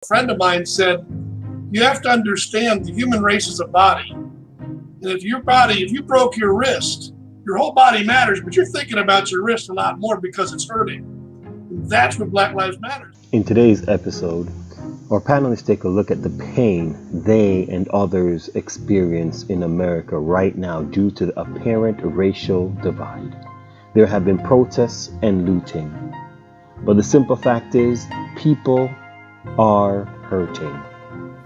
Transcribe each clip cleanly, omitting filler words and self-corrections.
A friend of mine said, you have to understand the human race is a body. And if you broke your wrist, your whole body matters, but you're thinking about your wrist a lot more because it's hurting. And that's what Black Lives Matter. In today's episode, our panelists take a look at the pain they and others experience in America right now due to the apparent racial divide. There have been protests and looting, but the simple fact is, people are hurting.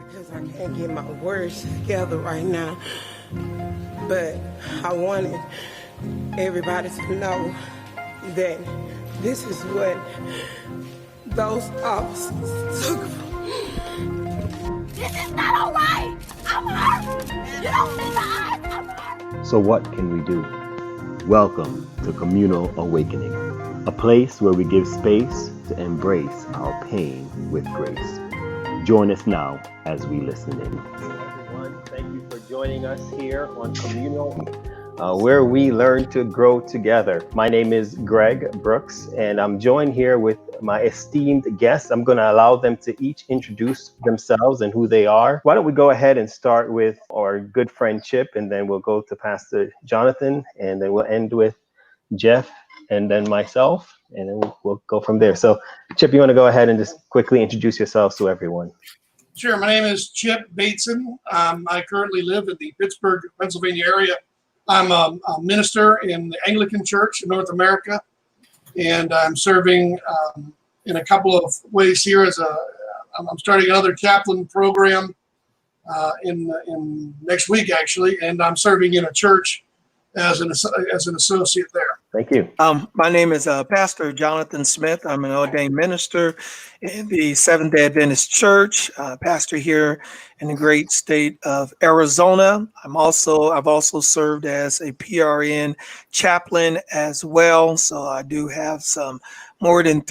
Because I can't get my words together right now, but I wanted everybody to know that this is what those officers took. This is not all right. I'm hurt. You don't see my eyes. I'm hurt. So what can we do? Welcome to Communal Awakening, a place where we give space to embrace our pain with grace. Join us now as we listen in. Everyone, thank you for joining us here on Communal, where we learn to grow together. My name is Greg Brooks, and I'm joined here with my esteemed guests. I'm going to allow them to each introduce themselves and who they are. Why don't we go ahead and start with our good friend Chip, and then we'll go to Pastor Jonathan, and then we'll end with Geof, and then myself, and then we'll go from there. So, Chip, you want to go ahead and just quickly introduce yourselves to everyone? Sure. My name is Chip Bateson. I currently live in the Pittsburgh, Pennsylvania area. I'm a minister in the Anglican Church in North America, and I'm serving in a couple of ways here. I'm starting another chaplain program in next week, actually, and I'm serving in a church as an associate there. Thank you. My name is Pastor Jonathan Smith. I'm an ordained minister in the Seventh-day Adventist Church, pastor here in the great state of Arizona. I've also served as a PRN chaplain as well. So I do have some more than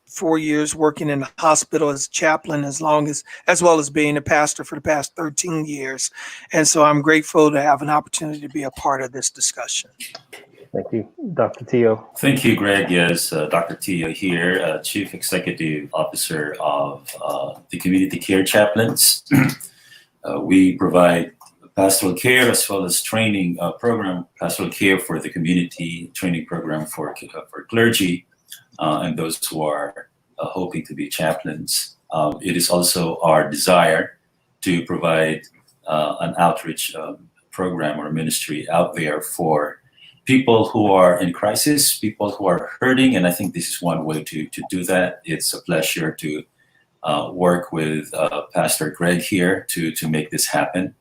4 years working in the hospital as a chaplain, as well as being a pastor for the past 13 years. And so I'm grateful to have an opportunity to be a part of this discussion. Thank you. Dr. Tio. Thank you, Greg. Yes, Dr. Tio here, Chief Executive Officer of the Community Care Chaplains. We provide pastoral care as well as training program, pastoral care for the community, training program for clergy, and those who are hoping to be chaplains. It is also our desire to provide an outreach program or ministry out there for people who are in crisis, people who are hurting, and I think this is one way to do that. It's a pleasure to work with Pastor Greg here to make this happen.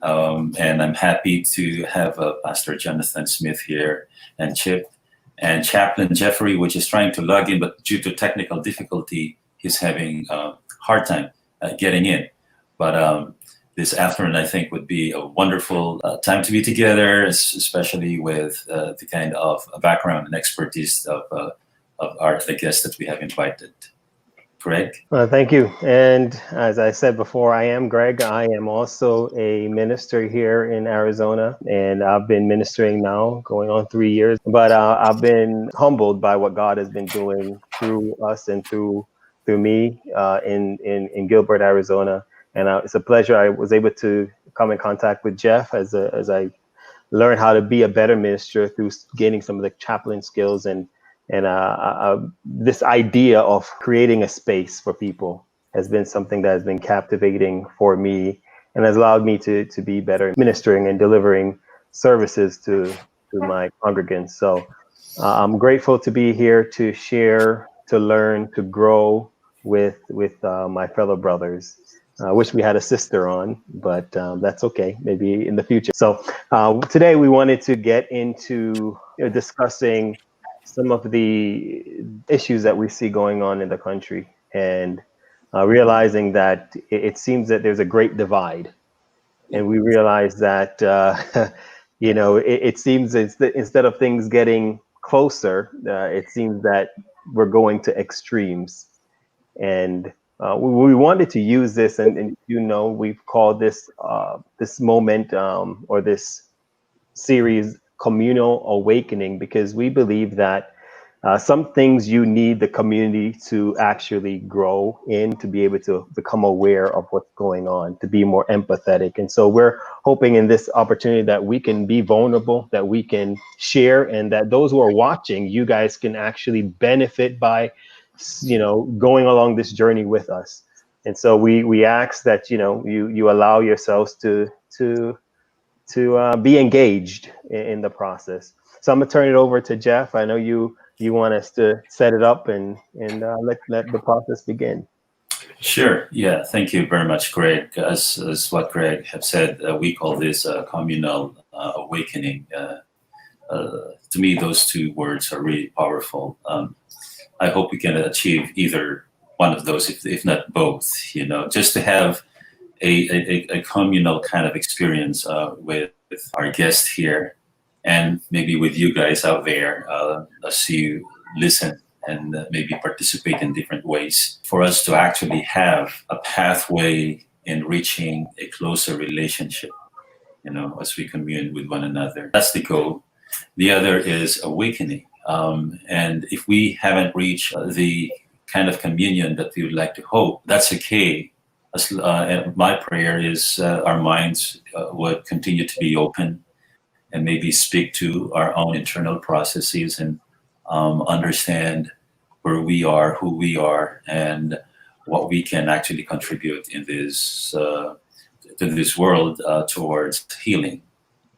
And I'm happy to have Pastor Jonathan Smith here, and Chip, and Chaplain Jeffrey, which is trying to log in, but due to technical difficulty, he's having a hard time getting in. But this afternoon, I think, would be a wonderful time to be together, especially with the kind of background and expertise of the guests that we have invited. Greg? Thank you. And as I said before, I am Greg. I am also a minister here in Arizona, and I've been ministering now going on 3 years. But I've been humbled by what God has been doing through us and through me in Gilbert, Arizona. And it's a pleasure. I was able to come in contact with Geof as I learned how to be a better minister through gaining some of the chaplain skills and this idea of creating a space for people has been something that has been captivating for me and has allowed me to be better ministering and delivering services to my congregants. So I'm grateful to be here to share, to learn, to grow with my fellow brothers. I wish we had a sister on, but that's okay, maybe in the future. So today we wanted to get into discussing some of the issues that we see going on in the country, and realizing that it seems that there's a great divide. And we realize that, it seems instead of things getting closer, it seems that we're going to extremes. And we wanted to use this, and we've called this moment or this series Communal Awakening, because we believe that some things you need the community to actually grow in, to be able to become aware of what's going on, to be more empathetic. And so we're hoping in this opportunity that we can be vulnerable, that we can share, and that those who are watching, you guys can actually benefit by, going along this journey with us. And so we ask that, you allow yourselves to be engaged in the process. So I'm gonna turn it over to Geof. I know you want us to set it up and let the process begin. Sure. Yeah. Thank you very much, Greg. As what Greg have said, we call this communal awakening. To me, those two words are really powerful. I hope we can achieve either one of those, if not both. Just to have a communal kind of experience with our guest here, and maybe with you guys out there as you listen and maybe participate in different ways, for us to actually have a pathway in reaching a closer relationship, as we commune with one another. That's the goal. The other is awakening. And if we haven't reached the kind of communion that we would like to hope, that's okay. My prayer is our minds would continue to be open and maybe speak to our own internal processes and understand where we are, who we are, and what we can actually contribute in this to this world towards healing.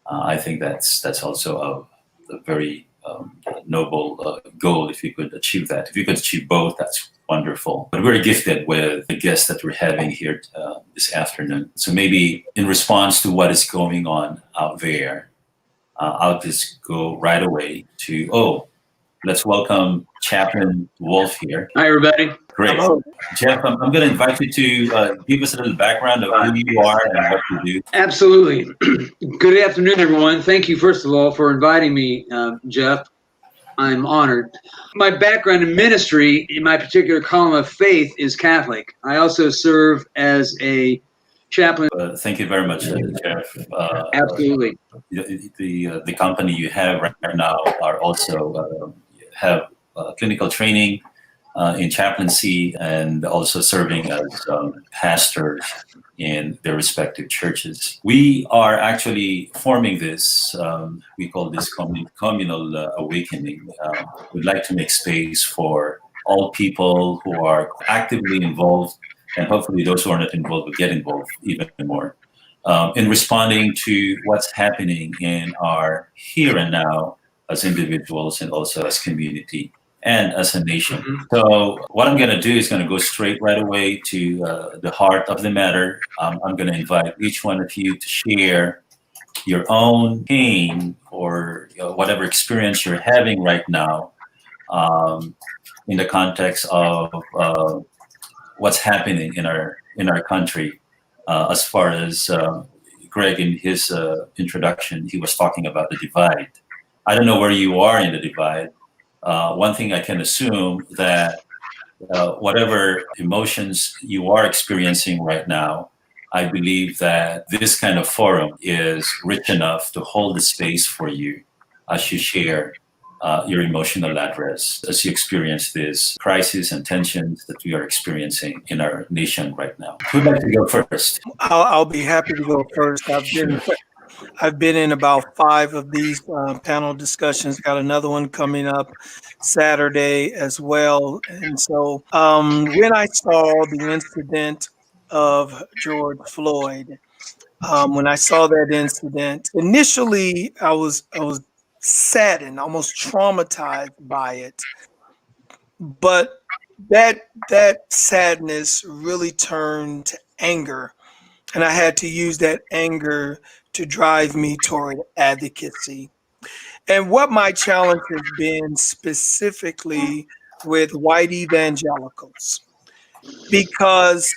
I think that's also a very noble goal. If you could achieve that, if you could achieve both, that's wonderful. But we're gifted with the guests that we're having here this afternoon. So maybe in response to what is going on out there, I'll just go right away to, let's welcome Chaplain Wolfe here. Hi, everybody. Great. Hello. Geof, I'm going to invite you to give us a little background of who you are and what you do. Absolutely. Good afternoon, everyone. Thank you, first of all, for inviting me, Geof. I'm honored. My background in ministry, in my particular column of faith, is Catholic. I also serve as a chaplain. Thank you very much, Geof. Absolutely. The company you have right now are also have clinical training in chaplaincy and also serving as pastors in their respective churches. We are actually forming this, we call this communal awakening. We'd like to make space for all people who are actively involved, and hopefully those who are not involved will get involved even more, in responding to what's happening in our here and now as individuals and also as community and as a nation. Mm-hmm. So what I'm going to do is going to go straight right away to the heart of the matter. I'm going to invite each one of you to share your own pain or whatever experience you're having right now in the context of what's happening in our country. As far as Greg in his introduction, he was talking about the divide. I don't know where you are in the divide. One thing I can assume that whatever emotions you are experiencing right now, I believe that this kind of forum is rich enough to hold the space for you as you share your emotional address, as you experience this crisis and tensions that we are experiencing in our nation right now. Who'd like to go first? I'll be happy to go first. I've been in about 5 of these panel discussions. Got another one coming up Saturday as well. And so when I saw the incident of George Floyd, when I saw that incident, initially I was saddened, almost traumatized by it. But that sadness really turned to anger. And I had to use that anger to drive me toward advocacy. And what my challenge has been specifically with white evangelicals, because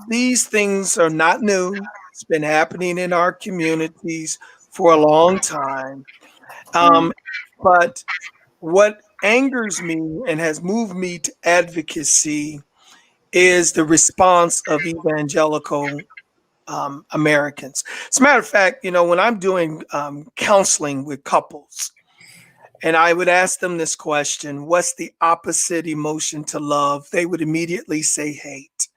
these things are not new. It's been happening in our communities for a long time. But what angers me and has moved me to advocacy is the response of evangelical Americans. As a matter of fact, when I'm doing counseling with couples, and I would ask them this question: what's the opposite emotion to love? They would immediately say hate.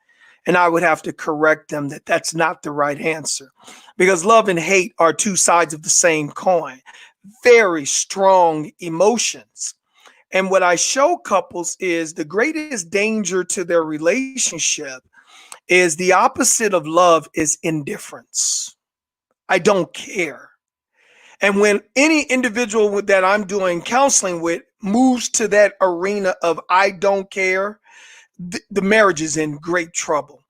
And I would have to correct them that that's not the right answer, because love and hate are two sides of the same coin, very strong emotions. And what I show couples is the greatest danger to their relationship is the opposite of love is indifference. I don't care. And when any individual that I'm doing counseling with moves to that arena of I don't care, the marriage is in great trouble.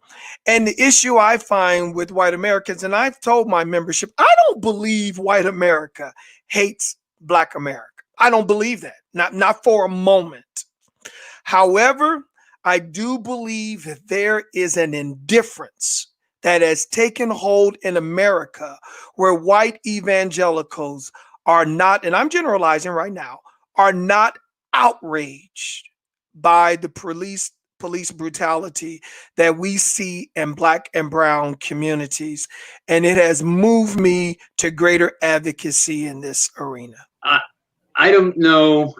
And the issue I find with white Americans, and I've told my membership, I don't believe white America hates Black America. I don't believe that, not for a moment. However, I do believe that there is an indifference that has taken hold in America where white evangelicals are not, and I'm generalizing right now, are not outraged by the police brutality that we see in Black and brown communities. And it has moved me to greater advocacy in this arena. I don't know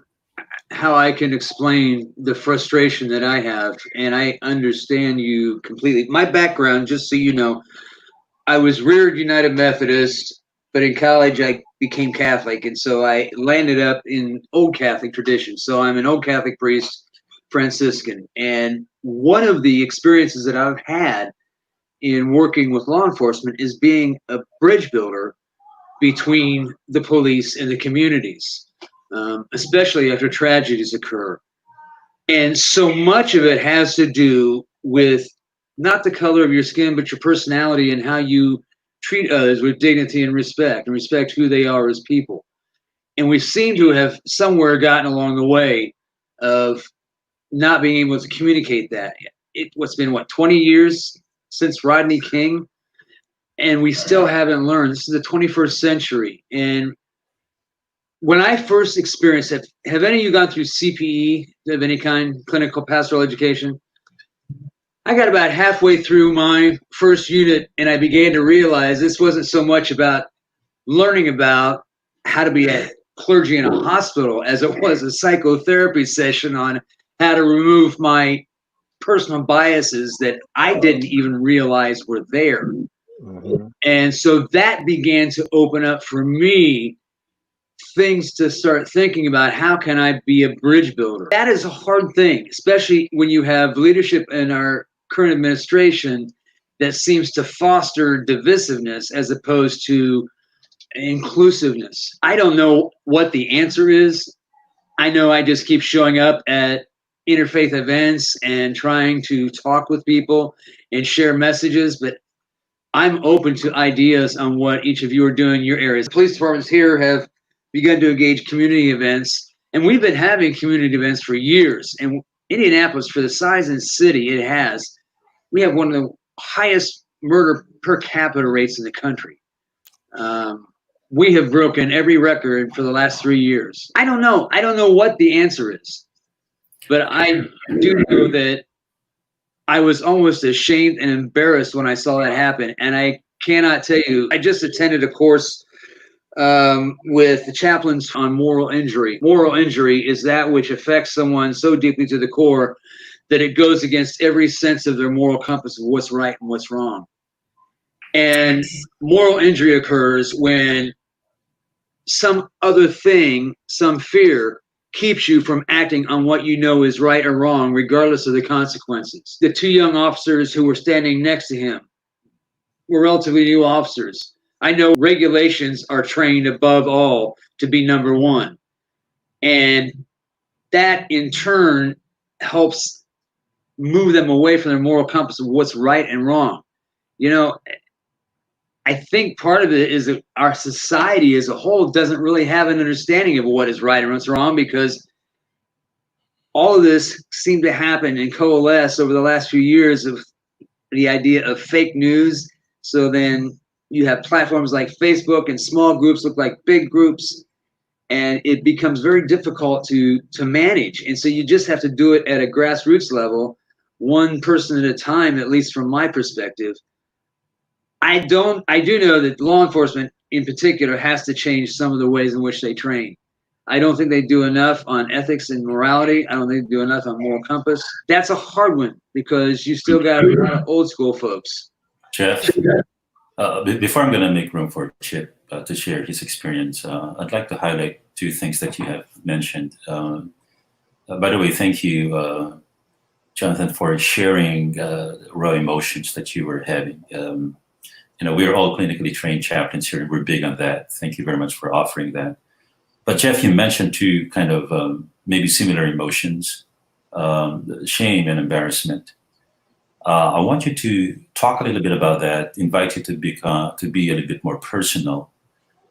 how I can explain the frustration that I have, and I understand you completely. My background, just so you know, I was reared United Methodist, but in college I became Catholic, and so I landed up in Old Catholic tradition. So I'm an Old Catholic priest, Franciscan, and one of the experiences that I've had in working with law enforcement is being a bridge builder between the police and the communities, especially after tragedies occur. And so much of it has to do with not the color of your skin, but your personality and how you treat others with dignity and respect who they are as people. And we seem to have somewhere gotten along the way of not being able to communicate that. What's been, 20 years since Rodney King? And we still haven't learned. This is the 21st century. And when I first experienced it, have any of you gone through CPE of any kind, clinical pastoral education? I got about halfway through my first unit and I began to realize this wasn't so much about learning about how to be a clergy in a hospital as it was a psychotherapy session on how to remove my personal biases that I didn't even realize were there. Mm-hmm. And so that began to open up for me things to start thinking about. How can I be a bridge builder? That is a hard thing, especially when you have leadership in our current administration that seems to foster divisiveness as opposed to inclusiveness. I don't know what the answer is. I know I just keep showing up at interfaith events and trying to talk with people and share messages, but I'm open to ideas on what each of you are doing in your areas. Police departments here have begun to engage community events, and we've been having community events for years. And Indianapolis, for the size of the city it has, we have one of the highest murder per capita rates in the country. We have broken every record for the last 3 years. I don't know. I don't know what the answer is, but I do know that I was almost ashamed and embarrassed when I saw that happen. And I cannot tell you, I just attended a course with the chaplains on moral injury. Moral injury is that which affects someone so deeply to the core that it goes against every sense of their moral compass of what's right and what's wrong. And moral injury occurs when some other thing, some fear, keeps you from acting on what you know is right or wrong, regardless of the consequences. The two young officers who were standing next to him were relatively new officers. I know regulations are trained above all to be number one. And that in turn helps move them away from their moral compass of what's right and wrong. You know, I think part of it is that our society as a whole doesn't really have an understanding of what is right and what's wrong, because all of this seemed to happen and coalesce over the last few years of the idea of fake news. So then you have platforms like Facebook and small groups look like big groups, and it becomes very difficult to manage. And so you just have to do it at a grassroots level, one person at a time, at least from my perspective. I do know that law enforcement in particular has to change some of the ways in which they train. I don't think they do enough on ethics and morality. I don't think they do enough on moral compass. That's a hard one because you still got a lot of old school folks. Geof, before I'm going to make room for Chip to share his experience, I'd like to highlight two things that you have mentioned. By the way, thank you, Jonathan, for sharing raw emotions that you were having. We're all clinically trained chaplains here, and we're big on that. Thank you very much for offering that. But Geof, you mentioned two kind of maybe similar emotions, shame and embarrassment. I want you to talk a little bit about that, invite you to be a little bit more personal.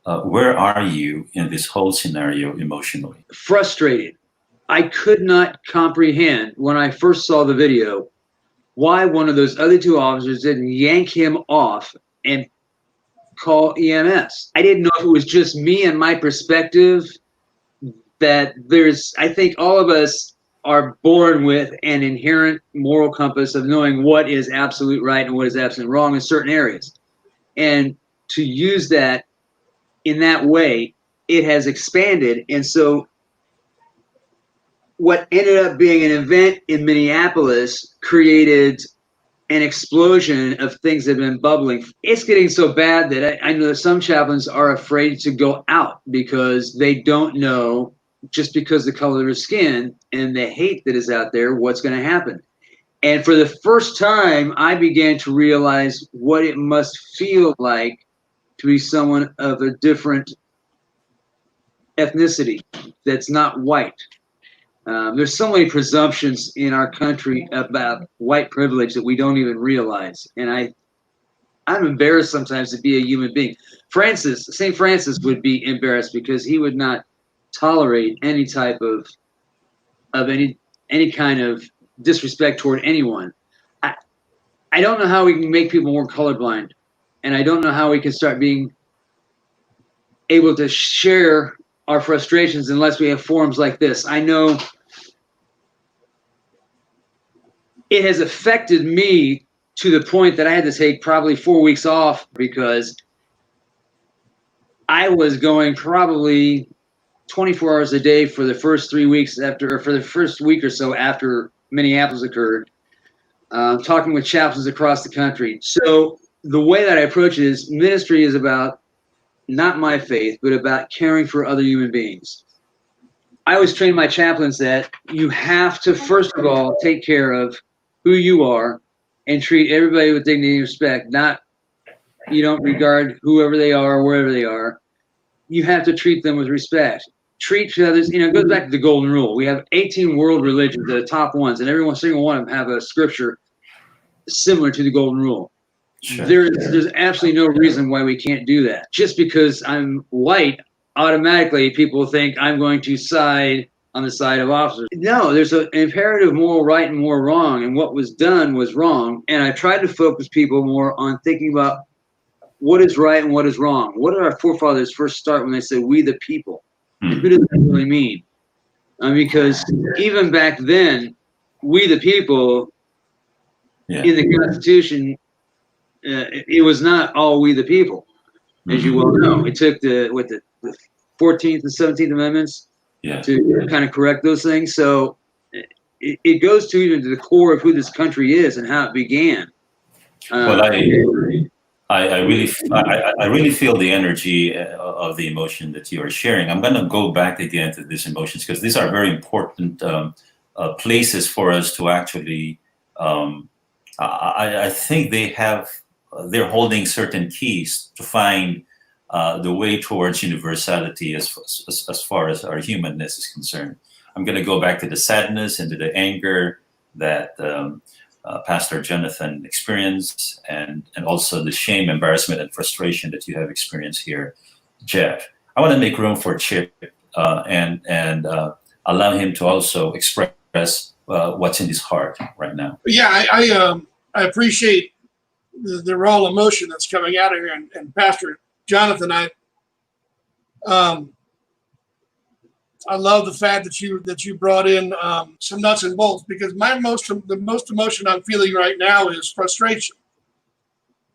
Where are you in this whole scenario emotionally? Frustrated. I could not comprehend when I first saw the video why one of those other two officers didn't yank him off and call EMS. I didn't know if it was just me and my perspective that I think all of us are born with an inherent moral compass of knowing what is absolute right and what is absolute wrong in certain areas. And to use that in that way, it has expanded. And so what ended up being an event in Minneapolis created an explosion of things that have been bubbling. It's getting so bad that I know that some chaplains are afraid to go out because they don't know, just because of the color of their skin and the hate that is out there, what's going to happen. And for the first time, I began to realize what it must feel like to be someone of a different ethnicity that's not white. There's so many presumptions in our country about white privilege that we don't even realize. And I'm embarrassed sometimes to be a human being. St. Francis would be embarrassed because he would not tolerate any type of any kind of disrespect toward anyone. I don't know how we can make people more colorblind, and I don't know how we can start being able to share our frustrations unless we have forums like this. I know it has affected me to the point that I had to take probably 4 weeks off because I was going probably 24 hours a day for the first 3 weeks for the first week or so after Minneapolis occurred, talking with chaplains across the country. So the way that I approach it is ministry is about not my faith, but about caring for other human beings. I always train my chaplains that you have to, first of all, take care of who you are and treat everybody with dignity and respect. You don't regard whoever they are or wherever they are. You have to treat them with respect. Treat others, it goes back to the golden rule. We have 18 world religions, the top ones, and every single one of them have a scripture similar to the golden rule. Sure. There's absolutely no reason why we can't do that. Just because I'm white, automatically people think I'm going to side on the side of officers. No, there's an imperative moral right and moral wrong, and what was done was wrong. And I tried to focus people more on thinking about what is right and what is wrong. What did our forefathers first start when they said we the people? And who does that really mean? Because even back then, we the people in the Constitution, it was not all we the people, as you well know. It took the 14th and 17th Amendments to kind of correct those things. So it goes to even to the core of who this country is and how it began. Well, I really feel the energy of the emotion that you are sharing. I'm going to go back again to these emotions because these are very important places for us to actually. I think they're holding certain keys to find the way towards universality as far as our humanness is concerned. I'm going to go back to the sadness and to the anger that Pastor Jonathan experienced, and also the shame, embarrassment, and frustration that you have experienced here, Geof. I want to make room for Chip and allow him to also express what's in his heart right now. Yeah, I appreciate the raw emotion that's coming out of here, and Pastor Jonathan, I love the fact that you brought in some nuts and bolts, because the most emotion I'm feeling right now is frustration,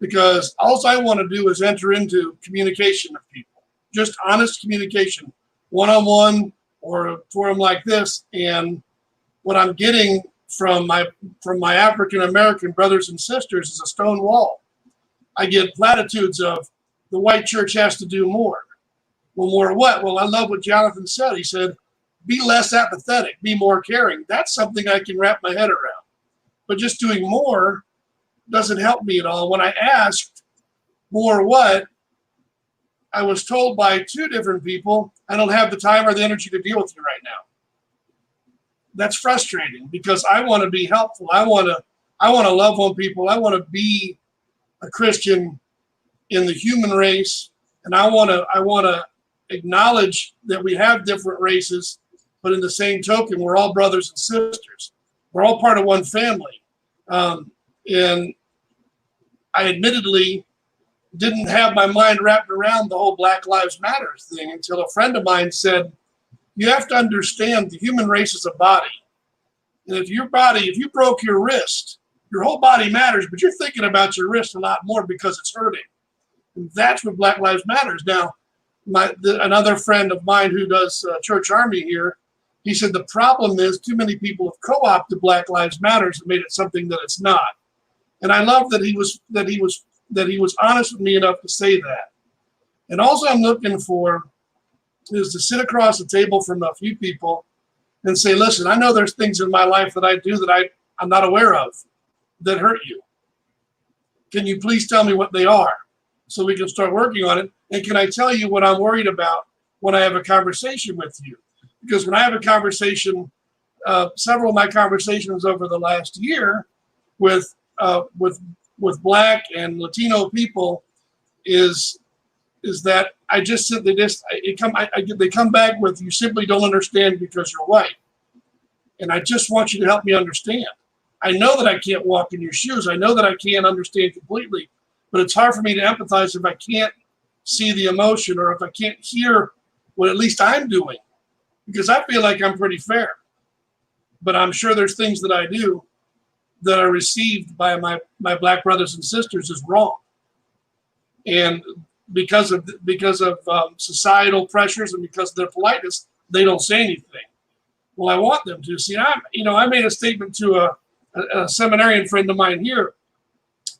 because all I want to do is enter into communication with people, just honest communication one-on-one or a forum like this, and what I'm getting from my African American brothers and sisters is a stone wall. I get platitudes of the white church has to do more. Well, more what? Well, I love what Jonathan said. He said, be less apathetic, be more caring. That's something I can wrap my head around. But just doing more doesn't help me at all. When I asked more what, I was told by two different people, I don't have the time or the energy to deal with you right now. That's frustrating because I want to be helpful. I want to love on people. I want to be a Christian in the human race, and I want to acknowledge that we have different races, but in the same token, we're all brothers and sisters. We're all part of one family. And I admittedly didn't have my mind wrapped around the whole Black Lives Matter thing until a friend of mine said, you have to understand the human race is a body. And if you broke your wrist, your whole body matters, but you're thinking about your wrist a lot more because it's hurting. And that's what Black Lives Matters. Now, another friend of mine who does Church Army here, he said the problem is too many people have co-opted Black Lives Matters and made it something that it's not. And I love that he was honest with me enough to say that. And also I'm looking for is to sit across the table from a few people and say, listen, I know there's things in my life that I do that I'm not aware of that hurt you. Can you please tell me what they are so we can start working on it? And can I tell you what I'm worried about when I have a conversation with you? Because when I have a conversation, several of my conversations over the last year with Black and Latino people is that I just said they come back with, you simply don't understand because you're white. And I just want you to help me understand. I know that I can't walk in your shoes. I know that I can't understand completely, but it's hard for me to empathize if I can't see the emotion or if I can't hear what at least I'm doing, because I feel like I'm pretty fair. But I'm sure there's things that I do that are received by my Black brothers and sisters as wrong. And because of societal pressures and because of their politeness, they don't say anything. Well, I want them to. See, I made a statement to a seminarian friend of mine here,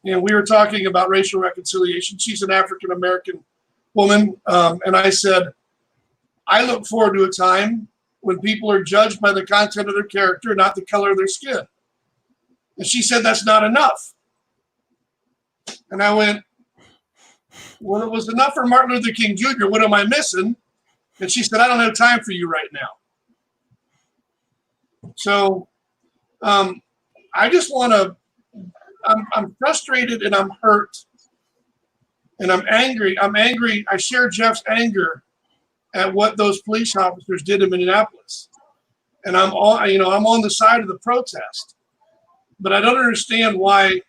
and we were talking about racial reconciliation. She's an African-American woman, and I said, I look forward to a time when people are judged by the content of their character, not the color of their skin. And she said, that's not enough. And I went, well, it was enough for Martin Luther King Jr. What am I missing? And she said, I don't have time for you right now. So I just want to, I'm frustrated and I'm hurt and I'm angry. I share Geof's anger at what those police officers did in Minneapolis. And I'm on the side of the protest, but I don't understand why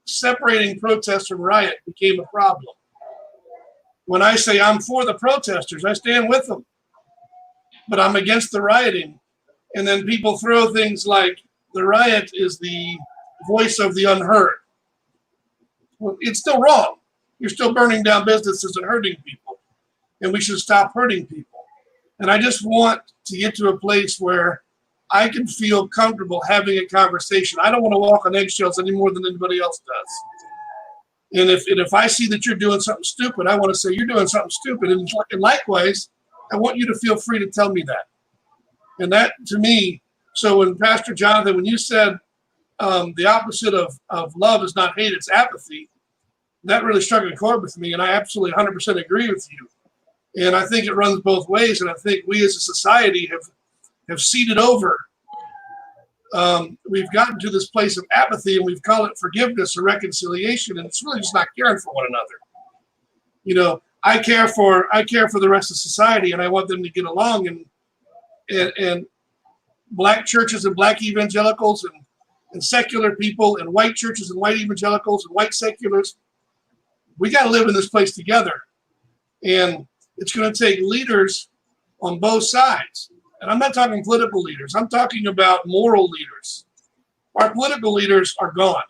separating protest from riot became a problem. When I say I'm for the protesters, I stand with them, but I'm against the rioting. And then people throw things like the riot is the voice of the unheard. Well, it's still wrong. You're still burning down businesses and hurting people, and we should stop hurting people. And I just want to get to a place where I can feel comfortable having a conversation. I don't want to walk on eggshells any more than anybody else does. And if I see that you're doing something stupid, I want to say you're doing something stupid. And likewise, I want you to feel free to tell me that. And that to me, so when Pastor Jonathan, when you said the opposite of love is not hate, it's apathy, that really struck a chord with me. And I absolutely 100% agree with you. And I think it runs both ways. And I think we as a society have seeded over. We've gotten to this place of apathy, and we've called it forgiveness or reconciliation, and it's really just not caring for one another. You know, I care for the rest of society, and I want them to get along. And Black churches and Black evangelicals and secular people and white churches and white evangelicals and white seculars, we got to live in this place together. And it's going to take leaders on both sides. And I'm not talking political leaders. I'm talking about moral leaders. Our political leaders are gone.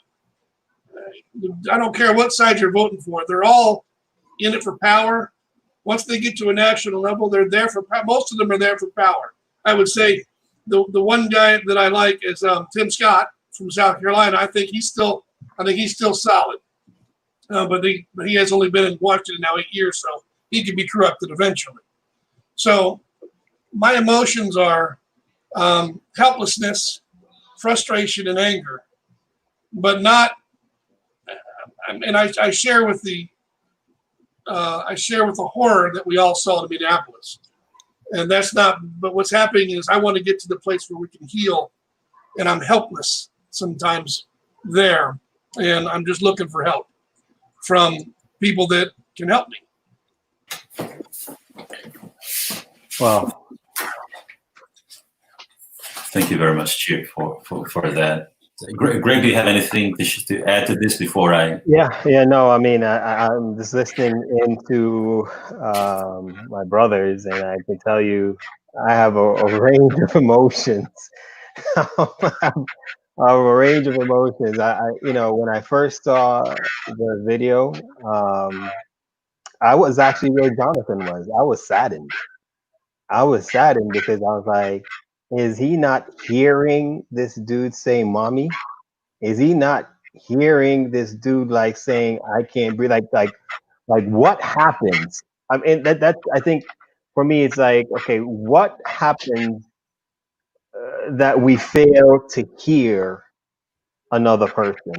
I don't care what side you're voting for. They're all in it for power. Once they get to a national level, they're there for most of them are there for power. I would say the one guy that I like is Tim Scott from South Carolina. I think he's still solid, but he has only been in Washington now 8 years, so he could be corrupted eventually. So my emotions are helplessness, frustration, and anger, but not. And I share with the horror that we all saw in Minneapolis, and that's not. But what's happening is I want to get to the place where we can heal, and I'm helpless sometimes there, and I'm just looking for help from people that can help me. Wow. Thank you very much, Chip, for that. Greg, do you have anything to add to this before I? Yeah, no, I mean, I'm just listening into my brothers, and I can tell you, I have a range of emotions. I have a range of emotions. When I first saw the video, I was actually where Jonathan was. I was saddened. Because I was like, is he not hearing this dude say mommy? Is he not hearing this dude like saying I can't breathe? Like what happens? I mean that's I think for me it's like, okay, what happens that we fail to hear another person?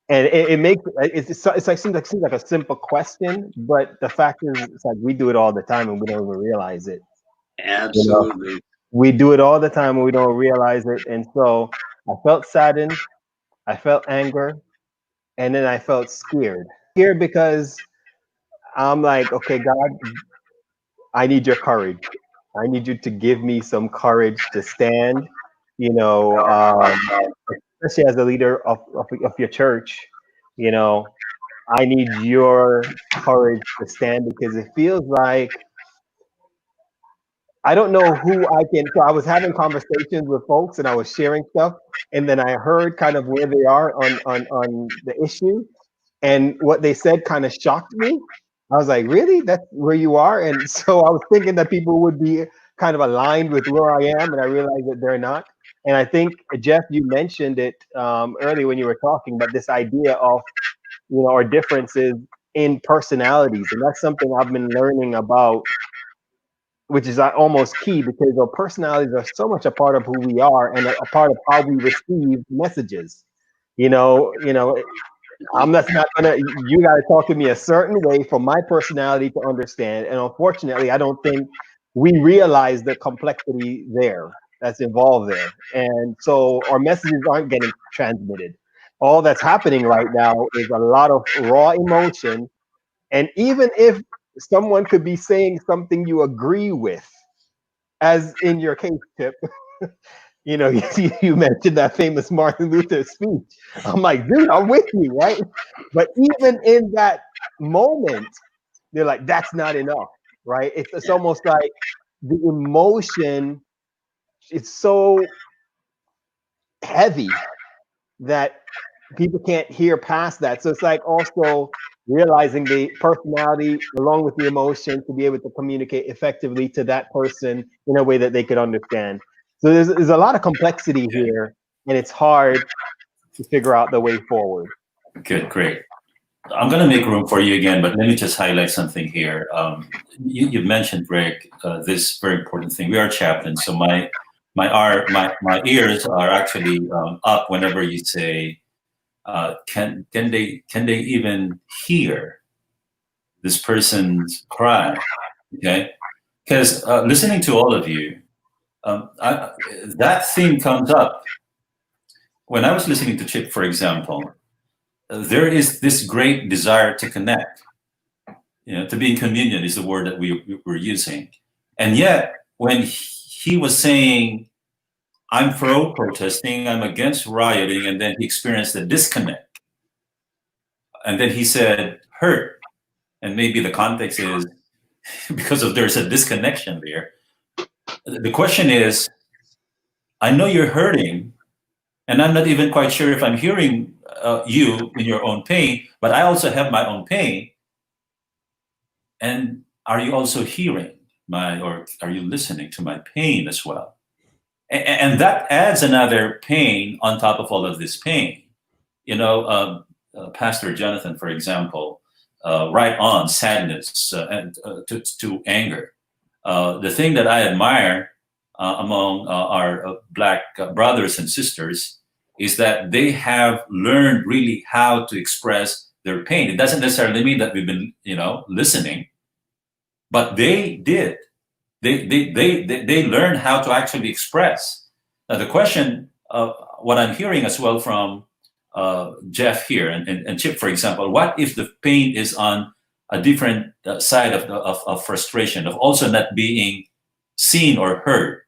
And it makes it's like seems like a simple question, but the fact is it's like we do it all the time and we don't even realize it. Absolutely. We do it all the time and we don't realize it. And so I felt saddened, I felt anger, and then I felt scared. Scared because I'm like, okay, God, I need your courage. I need you to give me some courage to stand, especially as a leader of your church, I need your courage to stand because it feels like I don't know who I can. So I was having conversations with folks and I was sharing stuff, and then I heard kind of where they are on the issue, and what they said kind of shocked me. I was like, really? That's where you are? And so I was thinking that people would be kind of aligned with where I am, and I realized that they're not. And I think, Geof, you mentioned it earlier when you were talking, but this idea of, our differences in personalities. And that's something I've been learning about, which is almost key because our personalities are so much a part of who we are and a part of how we receive messages. I'm not gonna. You gotta talk to me a certain way for my personality to understand. And unfortunately, I don't think we realize the complexity that's involved there. And so our messages aren't getting transmitted. All that's happening right now is a lot of raw emotion. And even if someone could be saying something you agree with, as in your case, Tip, you mentioned that famous Martin Luther speech. I'm like, dude, I'm with you, right? But even in that moment, they're like, that's not enough, right? It's almost like the emotion, it's so heavy that people can't hear past that. So it's like also realizing the personality along with the emotion to be able to communicate effectively to that person in a way that they could understand. So there's a lot of complexity here, and it's hard to figure out the way forward. Good, great. I'm going to make room for you again, but let me just highlight something here. You mentioned, Greg, this very important thing. We are chaplains, so my ears are actually up whenever you say, can they even hear this person's cry? Okay, because listening to all of you, that theme comes up. When I was listening to Chip, for example, there is this great desire to connect. To be in communion is the word that we were using. And yet, when he was saying, I'm for protesting, I'm against rioting, and then he experienced a disconnect. And then he said, hurt. And maybe the context is because there's a disconnection there. The question is, I know you're hurting, and I'm not even quite sure if I'm hearing you in your own pain, but I also have my own pain. And are you also hearing or are you listening to my pain as well? And that adds another pain on top of all of this pain. Pastor Jonathan, for example, right on sadness and to anger. The thing that I admire among our Black brothers and sisters is that they have learned really how to express their pain. It doesn't necessarily mean that we've been, listening, but they did. They learned how to actually express. Now the question, what I'm hearing as well from Geof here and Chip, for example, what if the pain is on a different side of frustration, of also not being seen or heard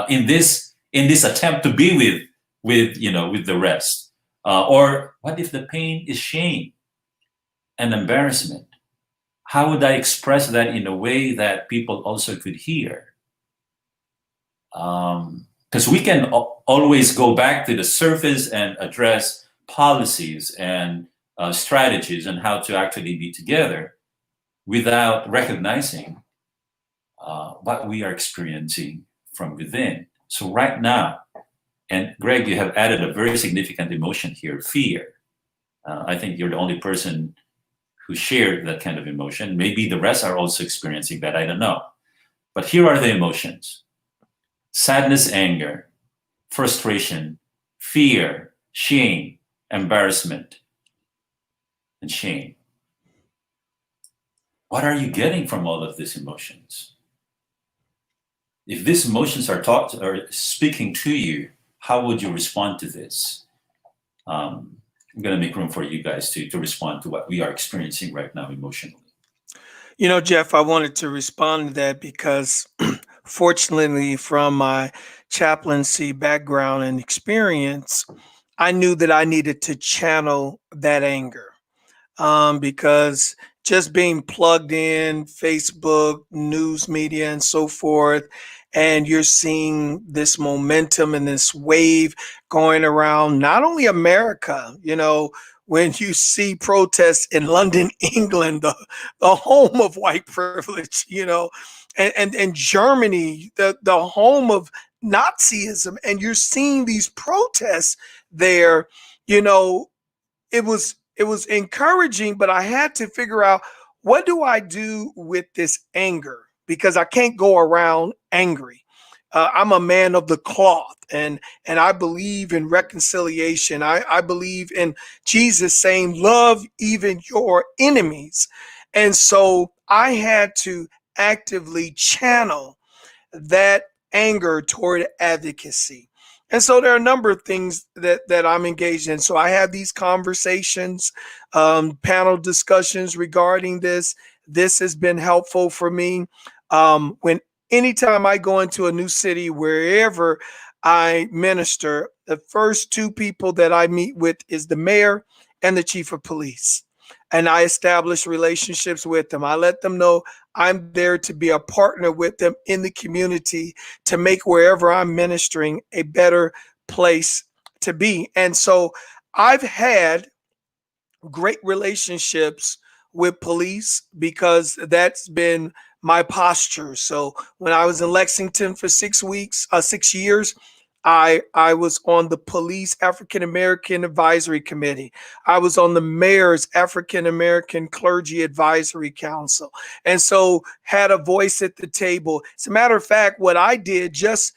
in this attempt to be with the rest, or what if the pain is shame and embarrassment? How would I express that in a way that people also could hear? Because we can always go back to the surface and address policies and strategies and how to actually be together without recognizing what we are experiencing from within. So right now, and Greg, you have added a very significant emotion here, fear. I think you're the only person who shared that kind of emotion. Maybe the rest are also experiencing that, I don't know. But here are the emotions: sadness, anger, frustration, fear, shame, embarrassment, and shame. What are you getting from all of these emotions? If these emotions are speaking to you, how would you respond to this? I'm going to make room for you guys to respond to what we are experiencing right now emotionally. Geof, I wanted to respond to that because fortunately, from my chaplaincy background and experience, I knew that I needed to channel that anger because just being plugged in, Facebook, news media, and so forth, and you're seeing this momentum and this wave going around not only America, when you see protests in London, England, the home of white privilege, and Germany, the home of Nazism, and you're seeing these protests there, it was encouraging, but I had to figure out, what do I do with this anger? Because I can't go around angry. I'm a man of the cloth, and I believe in reconciliation. I believe in Jesus saying, love even your enemies. And so I had to actively channel that anger toward advocacy. And so there are a number of things that I'm engaged in. So I have these conversations, panel discussions regarding this. This has been helpful for me. Anytime I go into a new city, wherever I minister, the first two people that I meet with is the mayor and the chief of police. And I establish relationships with them. I let them know I'm there to be a partner with them in the community to make wherever I'm ministering a better place to be. And so I've had great relationships with police because that's been my posture. So when I was in Lexington for 6 years, I was on the police African American advisory committee. I was on the mayor's African American clergy advisory council. And so had a voice at the table. As a matter of fact, what I did just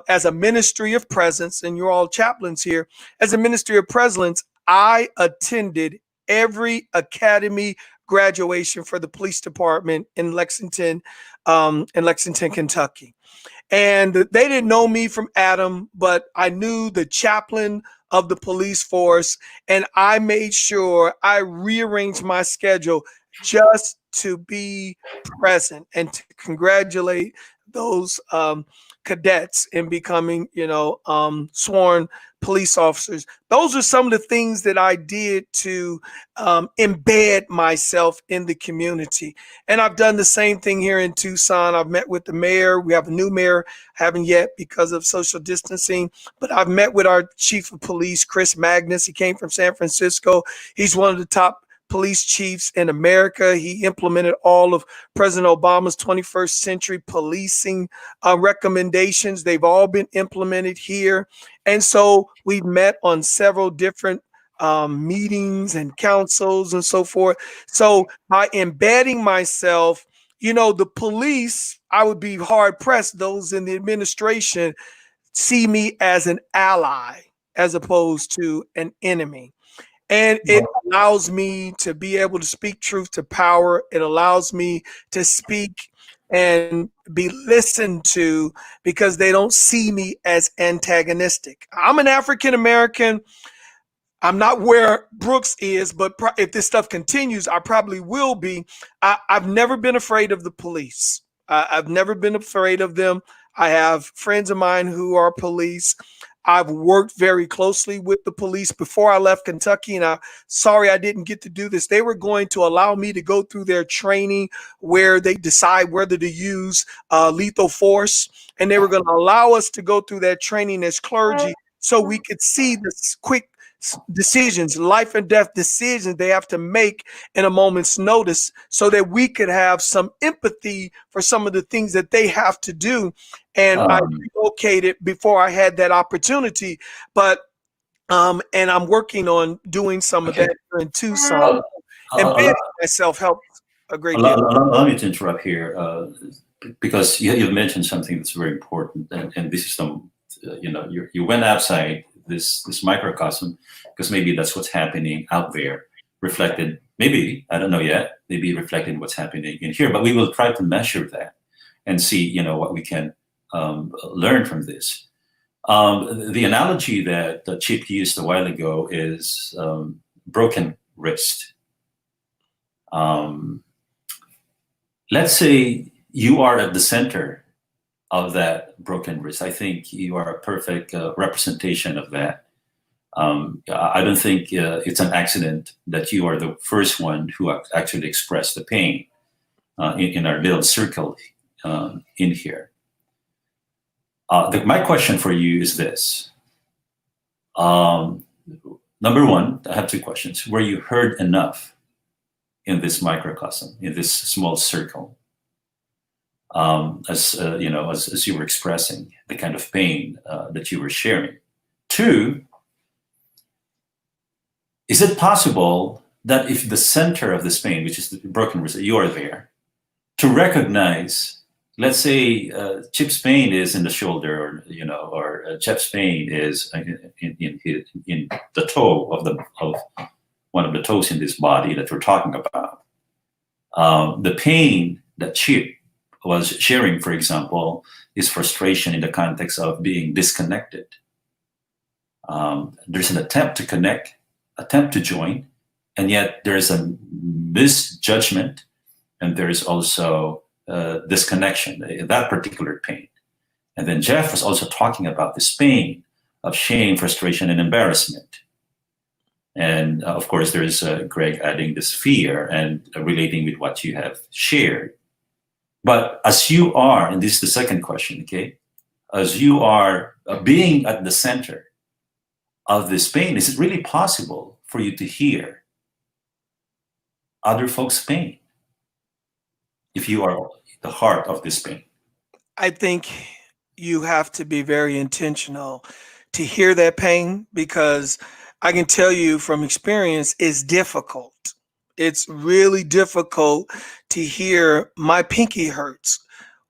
as a ministry of presence, and you're all chaplains here, as a ministry of presence, I attended every academy graduation for the police department in Lexington, Kentucky. And they didn't know me from Adam, but I knew the chaplain of the police force. And I made sure I rearranged my schedule just to be present and to congratulate those cadets in becoming, sworn police officers. Those are some of the things that I did to embed myself in the community. And I've done the same thing here in Tucson. I've met with the mayor. We have a new mayor, haven't yet because of social distancing, but I've met with our chief of police, Chris Magnus. He came from San Francisco. He's one of the top police chiefs in America. He implemented all of President Obama's 21st century policing recommendations. They've all been implemented here. And so we've met on several different meetings and councils and so forth. So by embedding myself, the police, I would be hard pressed, those in the administration see me as an ally as opposed to an enemy. And it allows me to be able to speak truth to power. It allows me to speak and be listened to because they don't see me as antagonistic. I'm an African American. I'm not where Brooks is, but if this stuff continues, I probably will be. I've never been afraid of the police. I've never been afraid of them. I have friends of mine who are police. I've worked very closely with the police before I left Kentucky, and I'm sorry I didn't get to do this. They were going to allow me to go through their training where they decide whether to use lethal force, and they were going to allow us to go through that training as clergy so we could see the quick decisions, life and death decisions they have to make in a moment's notice so that we could have some empathy for some of the things that they have to do. And I relocated before I had that opportunity, but and I'm working on doing some of that in Tucson. And myself helped a great deal. Allow me to interrupt here because you've mentioned something that's very important, and this is some, you went outside this microcosm because maybe that's what's happening out there, reflected. Maybe I don't know yet. Maybe reflected what's happening in here, but we will try to measure that and see, what we can learn from this. The analogy that Chip used a while ago is broken wrist. Let's say you are at the center of that broken wrist. I think you are a perfect representation of that. I don't think it's an accident that you are the first one who actually expressed the pain in our little circle in here. My question for you is this. Number one, I have two questions. Were you heard enough in this microcosm, in this small circle? As you were expressing the kind of pain that you were sharing. Two, is it possible that if the center of this pain, which is the broken wrist, you are there, to recognize, let's say Chip's pain is in the shoulder, or Jeff's pain is in the toe of one of the toes in this body that we're talking about. The pain that Chip was sharing, for example, is frustration in the context of being disconnected. There's an attempt to connect, attempt to join, and yet there's a misjudgment, and there's also disconnection, that particular pain. And then Geof was also talking about this pain of shame, frustration, and embarrassment. And of course, there's Greg adding this fear and relating with what you have shared. But as you are, and this is the second question, okay? As you are being at the center of this pain, is it really possible for you to hear other folks' pain if you are the heart of this pain? I think you have to be very intentional to hear that pain, because I can tell you from experience, it's difficult. It's really difficult to hear my pinky hurts.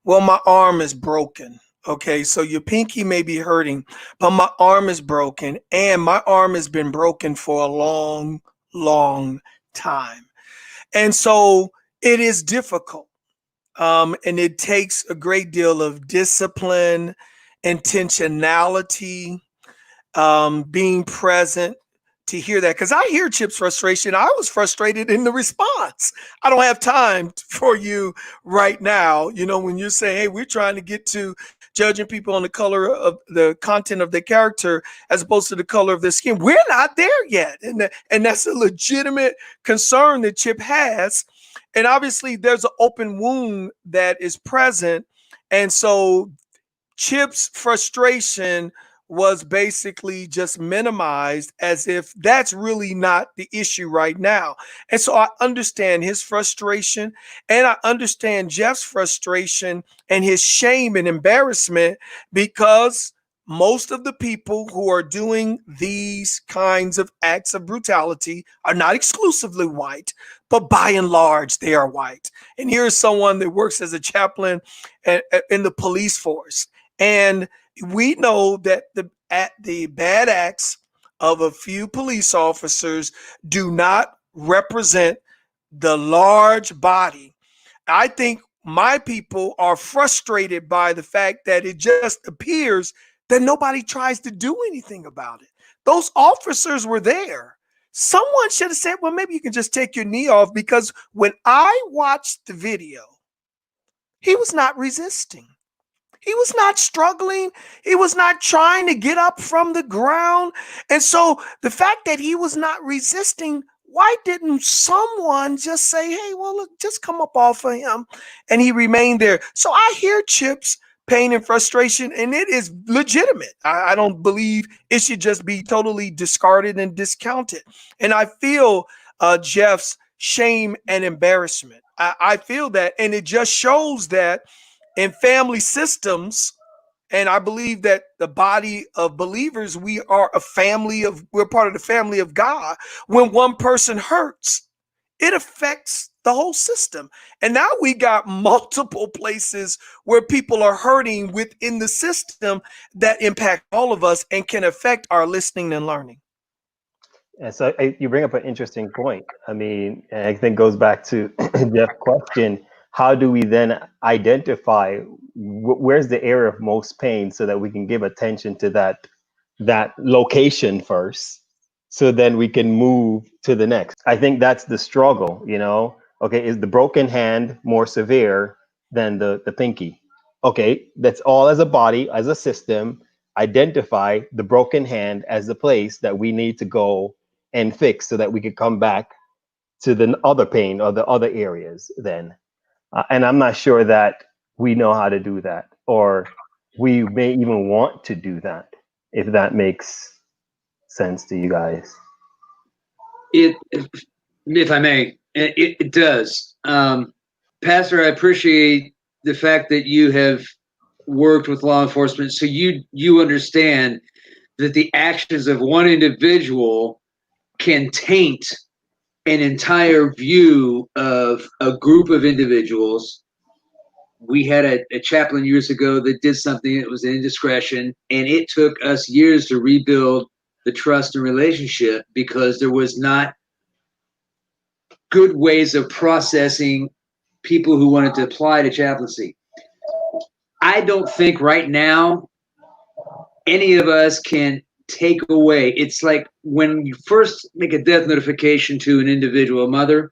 Well, my arm is broken. Okay, so your pinky may be hurting, but my arm is broken, and my arm has been broken for a long, long time. And so it is difficult. And it takes a great deal of discipline, intentionality, being present to hear that. Because I hear Chip's frustration. I was frustrated in the response. I don't have time for you right now. When you're saying, hey, we're trying to get to judging people on the color of the content of their character as opposed to the color of their skin. We're not there yet. And that's a legitimate concern that Chip has. And obviously there's an open wound that is present. And so Chip's frustration was basically just minimized as if that's really not the issue right now. And so I understand his frustration, and I understand Geof's frustration and his shame and embarrassment, because most of the people who are doing these kinds of acts of brutality are not exclusively white, but by and large, they are white. And here's someone that works as a chaplain in the police force. And we know that the bad acts of a few police officers do not represent the large body. I think my people are frustrated by the fact that it just appears that nobody tries to do anything about it. Those officers were there. Someone should have said, well, maybe you can just take your knee off, because when I watched the video, he was not resisting. He was not struggling. He was not trying to get up from the ground. And so the fact that he was not resisting, why didn't someone just say, hey, well, look, just come up off of him? And he remained there. So I hear Chip's pain and frustration, and it is legitimate. I don't believe it should just be totally discarded and discounted. And I feel Geof's shame and embarrassment. I feel that, and it just shows that in family systems, and I believe that the body of believers, we're part of the family of God. When one person hurts, it affects the whole system. And now we got multiple places where people are hurting within the system that impact all of us and can affect our listening and learning. And so you bring up an interesting point. I mean, and I think goes back to Geof's question. How do we then identify where's the area of most pain so that we can give attention to that location first, so then we can move to the next? I think that's the struggle, you know. Okay, is the broken hand more severe than the pinky? Okay, that's all as a body, as a system. Identify the broken hand as the place that we need to go and fix so that we could come back to the other pain or the other areas then. And I'm not sure that we know how to do that, or we may even want to do that, if that makes sense to you guys. If I may, it does. Pastor, I appreciate the fact that you have worked with law enforcement, so you understand that the actions of one individual can taint an entire view of a group of individuals. We had a chaplain years ago that did something that was an indiscretion, and it took us years to rebuild the trust and relationship because there was not good ways of processing people who wanted to apply to chaplaincy. I don't think right now any of us can take away. It's like when you first make a death notification to an individual, a mother,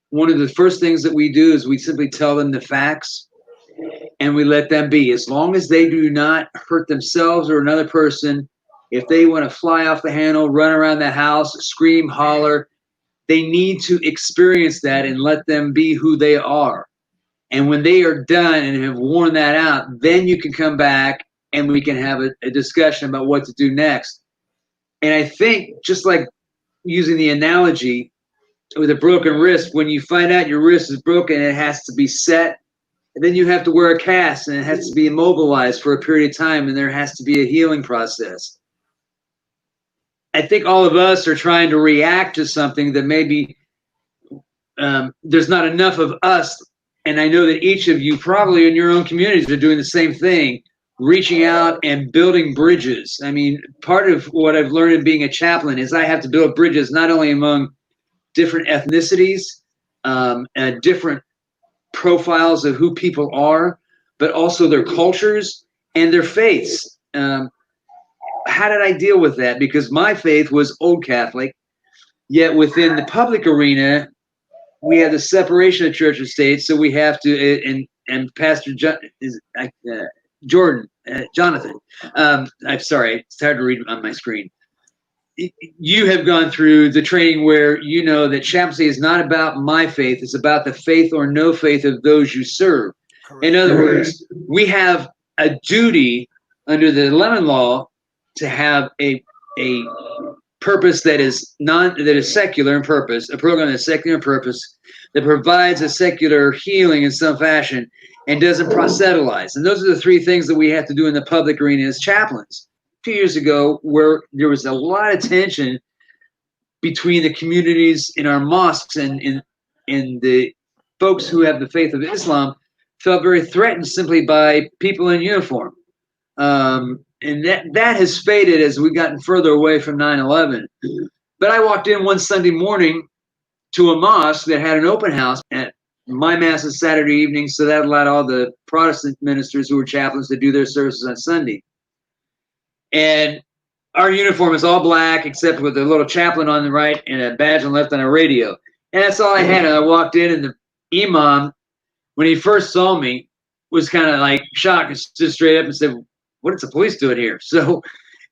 one of the first things that we do is we simply tell them the facts and we let them be. As long as they do not hurt themselves or another person, if they want to fly off the handle, run around the house, scream, holler, they need to experience that and let them be who they are. And when they are done and have worn that out, then you can come back and we can have a discussion about what to do next. And I think, just like using the analogy with a broken wrist, when you find out your wrist is broken, it has to be set, and then you have to wear a cast, and it has to be immobilized for a period of time, and there has to be a healing process. I think all of us are trying to react to something that maybe there's not enough of us. And I know that each of you probably in your own communities are doing the same thing, reaching out and building bridges. I mean, part of what I've learned in being a chaplain is I have to build bridges not only among different ethnicities and different profiles of who people are, but also their cultures and their faiths. How did I deal with that? Because my faith was Old Catholic, yet within the public arena, we have the separation of church and state. So we have to, and Pastor Jonathan, I'm sorry, it's hard to read on my screen. You have gone through the training where you know that chaplaincy is not about my faith, it's about the faith or no faith of those you serve. Correct. In other words, we have a duty under the Lemon Law to have a purpose that is secular in purpose, a program that's secular in purpose, that provides a secular healing in some fashion and doesn't proselytize. And those are the three things that we have to do in the public arena as chaplains. 2 years ago, where there was a lot of tension between the communities in our mosques and the folks who have the faith of Islam, felt very threatened simply by people in uniform. And that has faded as we've gotten further away from 9/11. But I walked in one Sunday morning to a mosque that had an open house at my mass is Saturday evening, so that allowed all the Protestant ministers who were chaplains to do their services on Sunday. And our uniform is all black, except with a little chaplain on the right and a badge on the left on a radio. And that's all I had. And I walked in, and the imam, when he first saw me, was kind of like shocked and stood straight up and said, "What is the police doing here?" So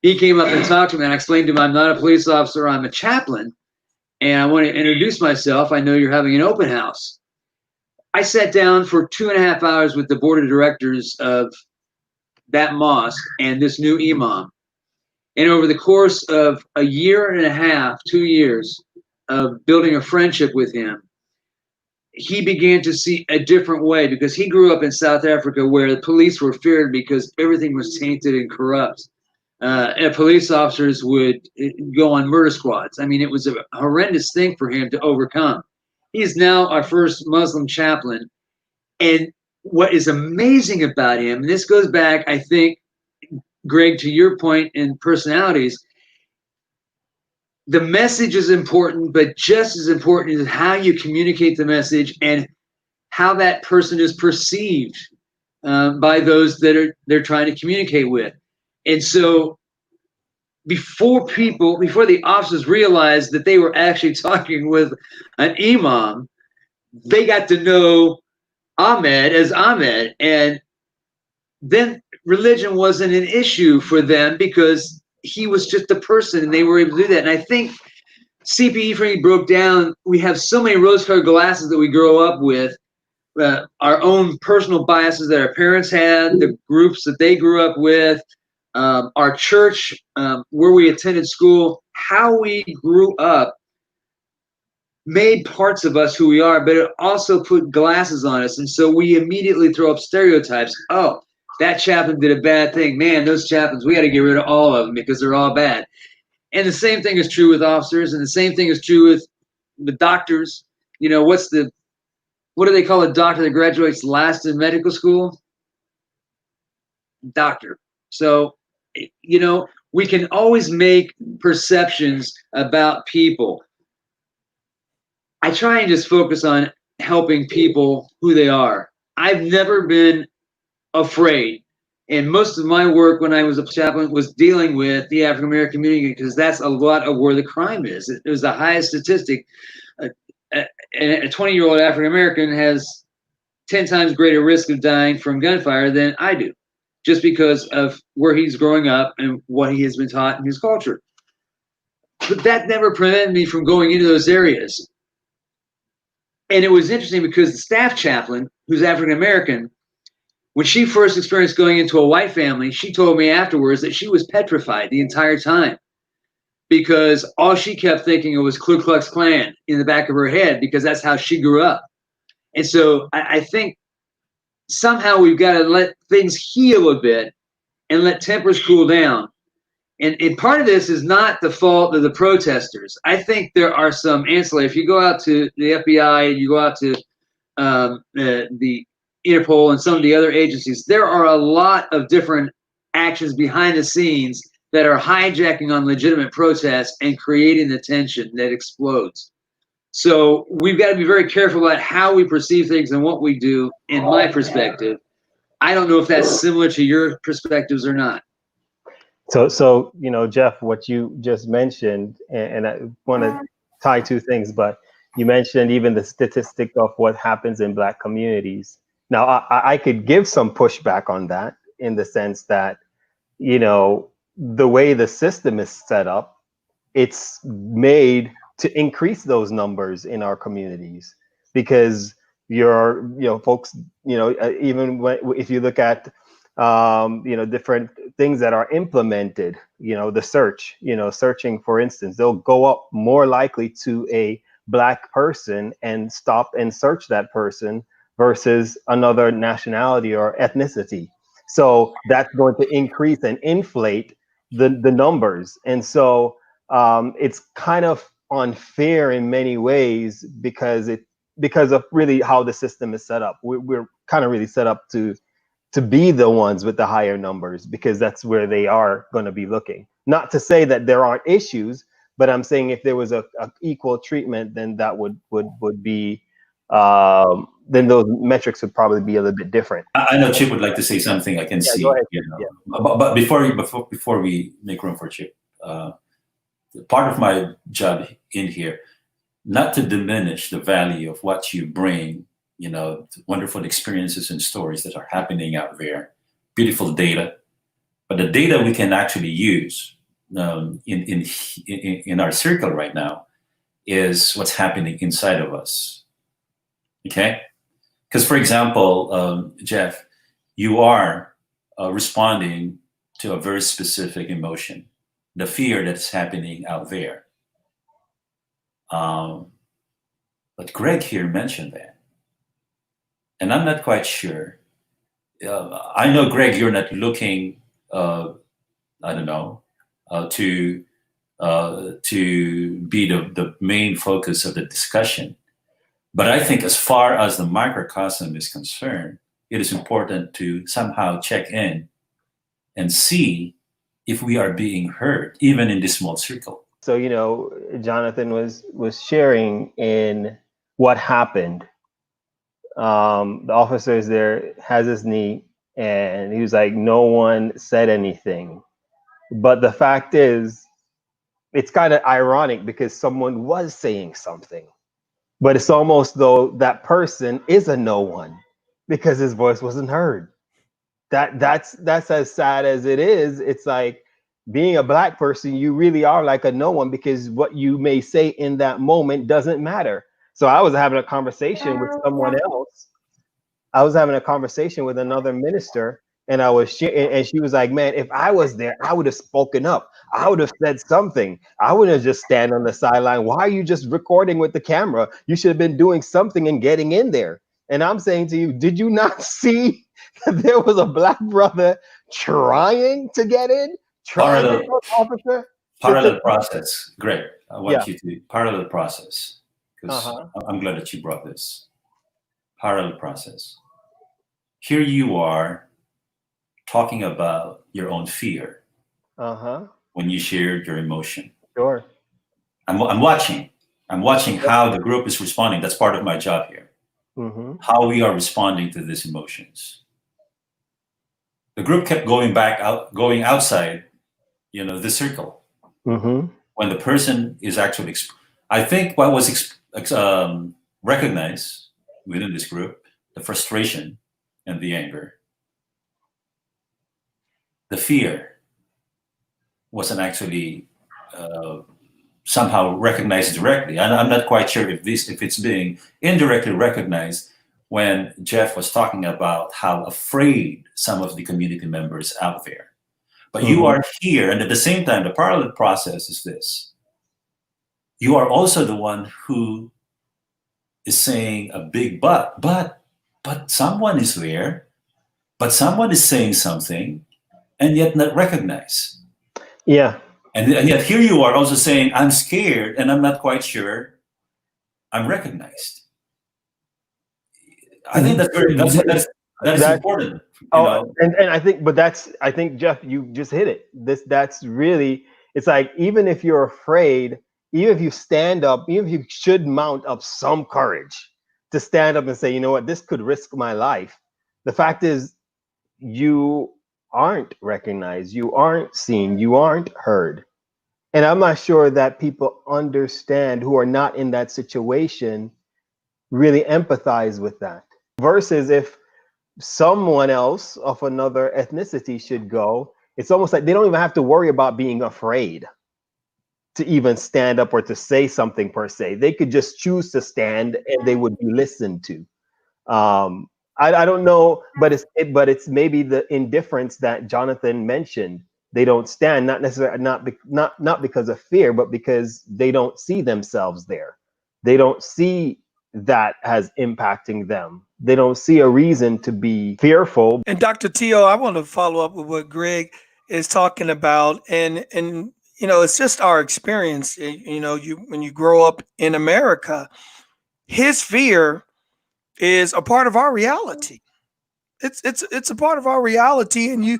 he came up and talked to me, and I explained to him, "I'm not a police officer, I'm a chaplain, and I want to introduce myself. I know you're having an open house." I sat down for 2.5 hours with the board of directors of that mosque and this new imam. And over the course of a year and a half, 2 years of building a friendship with him, he began to see a different way, because he grew up in South Africa where the police were feared because everything was tainted and corrupt. And police officers would go on murder squads. I mean, it was a horrendous thing for him to overcome. He's now our first Muslim chaplain. And what is amazing about him, and this goes back, I think, Greg, to your point in personalities, the message is important, but just as important is how you communicate the message and how that person is perceived by those that they're trying to communicate with. And so before the officers realized that they were actually talking with an imam, they got to know Ahmed as Ahmed. And then religion wasn't an issue for them because he was just a person and they were able to do that. And I think CPE for me broke down. We have so many rose-colored glasses that we grow up with, our own personal biases that our parents had, the groups that they grew up with, our church, where we attended school, how we grew up made parts of us who we are, but it also put glasses on us. And so we immediately throw up stereotypes. Oh, that chaplain did a bad thing. Man, those chaplains, we got to get rid of all of them because they're all bad. And the same thing is true with officers, and the same thing is true with the doctors. You know, what do they call a doctor that graduates last in medical school? Doctor. So, you know, we can always make perceptions about people. I try and just focus on helping people who they are. I've never been afraid. And most of my work when I was a chaplain was dealing with the African American community, because that's a lot of where the crime is. It was the highest statistic. A 20-year-old African American has 10 times greater risk of dying from gunfire than I do, just because of where he's growing up and what he has been taught in his culture. But that never prevented me from going into those areas. And it was interesting because the staff chaplain, who's African American, when she first experienced going into a white family, she told me afterwards that she was petrified the entire time, because all she kept thinking of was Ku Klux Klan in the back of her head, because that's how she grew up. And so I think somehow we've got to let things heal a bit and let tempers cool down. And part of this is not the fault of the protesters. I think there are some ancillary. If you go out to the FBI, you go out to the Interpol and some of the other agencies, there are a lot of different actions behind the scenes that are hijacking on legitimate protests and creating the tension that explodes. So we've got to be very careful about how we perceive things and what we do, in my perspective. I don't know if that's similar to your perspectives or not. So you know, Geof, what you just mentioned, and I want to tie two things, but you mentioned even the statistic of what happens in Black communities. Now, I could give some pushback on that, in the sense that, you know, the way the system is set up, it's made to increase those numbers in our communities, because folks, even if you look at different things that are implemented, the search, searching, for instance, they'll go up more likely to a Black person and stop and search that person versus another nationality or ethnicity. So that's going to increase and inflate the numbers. And so it's kind of unfair in many ways because of really how the system is set up. We're kind of really set up to be the ones with the higher numbers because that's where they are going to be looking. Not to say that there aren't issues, but I'm saying if there was a equal treatment, then that would be then those metrics would probably be a little bit different. I know Chip would like to say something. I can see. Go ahead. But before we make room for Chip, part of my job in here, not to diminish the value of what you bring, wonderful experiences and stories that are happening out there, beautiful data, but the data we can actually use in our circle right now is what's happening inside of us. Okay, because for example, Geof, you are responding to a very specific emotion, the fear that's happening out there. But Greg here mentioned that. And I'm not quite sure. I know, Greg, you're not looking, to be the main focus of the discussion. But I think as far as the microcosm is concerned, it is important to somehow check in and see if we are being heard, even in this small circle. So, Jonathan was sharing in what happened. The officer's there, has his knee, and he was like, no one said anything. But the fact is, it's kind of ironic because someone was saying something, but it's almost though that person is a no one because his voice wasn't heard. That's as sad as it is. It's like being a Black person, you really are like a no one because what you may say in that moment doesn't matter. So I was having a conversation with someone else. I was having a conversation with another minister, and and she was like, man, if I was there, I would have spoken up. I would have said something. I wouldn't have just stand on the sideline. Why are you just recording with the camera? You should have been doing something and getting in there. And I'm saying to you, did you not see that there was a Black brother trying to get in? Parallel process. Greg, I want you to parallel process, because I'm glad that you brought this. Parallel process. Here you are talking about your own fear when you shared your emotion. Sure. I'm watching how the group is responding. That's part of my job here. How we are responding to these emotions. The group kept going outside, the circle. When the person is actually, I think what was recognized within this group, the frustration and the anger. The fear wasn't actually somehow recognized directly. And I'm not quite sure if it's being indirectly recognized when Geof was talking about how afraid some of the community members out there. But you are here, and at the same time, the parallel process is this. You are also the one who is saying a big but someone is there, but someone is saying something, and yet not recognized. Yeah. And yet here you are also saying, I'm scared, and I'm not quite sure I'm recognized. I think that's important. And I think, I think Geof, you just hit it. That's really, it's like, even if you're afraid, even if you stand up, even if you should mount up some courage to stand up and say, you know what, this could risk my life. The fact is, you aren't recognized, you aren't seen, you aren't heard. And I'm not sure that people understand, who are not in that situation, really empathize with that. Versus if someone else of another ethnicity should go, it's almost like they don't even have to worry about being afraid to even stand up or to say something per se. They could just choose to stand and they would be listened to. I don't know, but it's maybe the indifference that Jonathan mentioned. They don't stand, not necessarily not because of fear, but because they don't see themselves there. They don't see that as impacting them. They don't see a reason to be fearful. And Dr. Tio, I want to follow up with what Greg is talking about, and it's just our experience. When you grow up in America, his fear is a part of our reality. It's a part of our reality, and you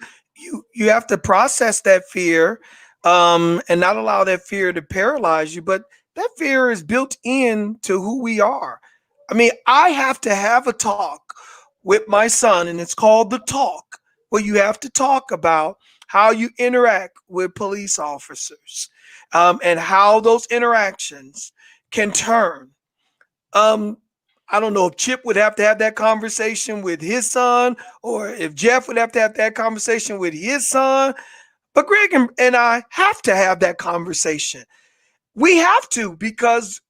have to process that fear, and not allow that fear to paralyze you. But that fear is built into who we are. I mean, I have to have a talk with my son, and it's called the talk, where you have to talk about how you interact with police officers, and how those interactions can turn. I don't know if Chip would have to have that conversation with his son, or if Geof would have to have that conversation with his son, but Greg and I have to have that conversation. We have to, because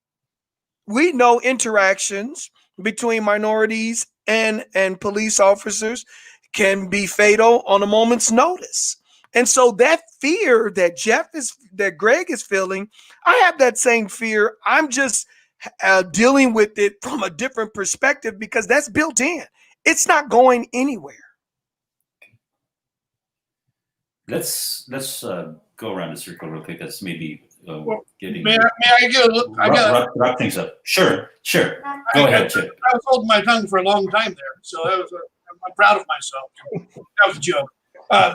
we know interactions between minorities and police officers can be fatal on a moment's notice. And so that fear that Greg is feeling, I have that same fear. I'm just dealing with it from a different perspective, because that's built in. It's not going anywhere. Let's go around the circle real quick. That's maybe getting. May I get a look? I got wrap things up. Sure. Go ahead, Chip. I was holding my tongue for a long time there, so I'm proud of myself. That was a joke.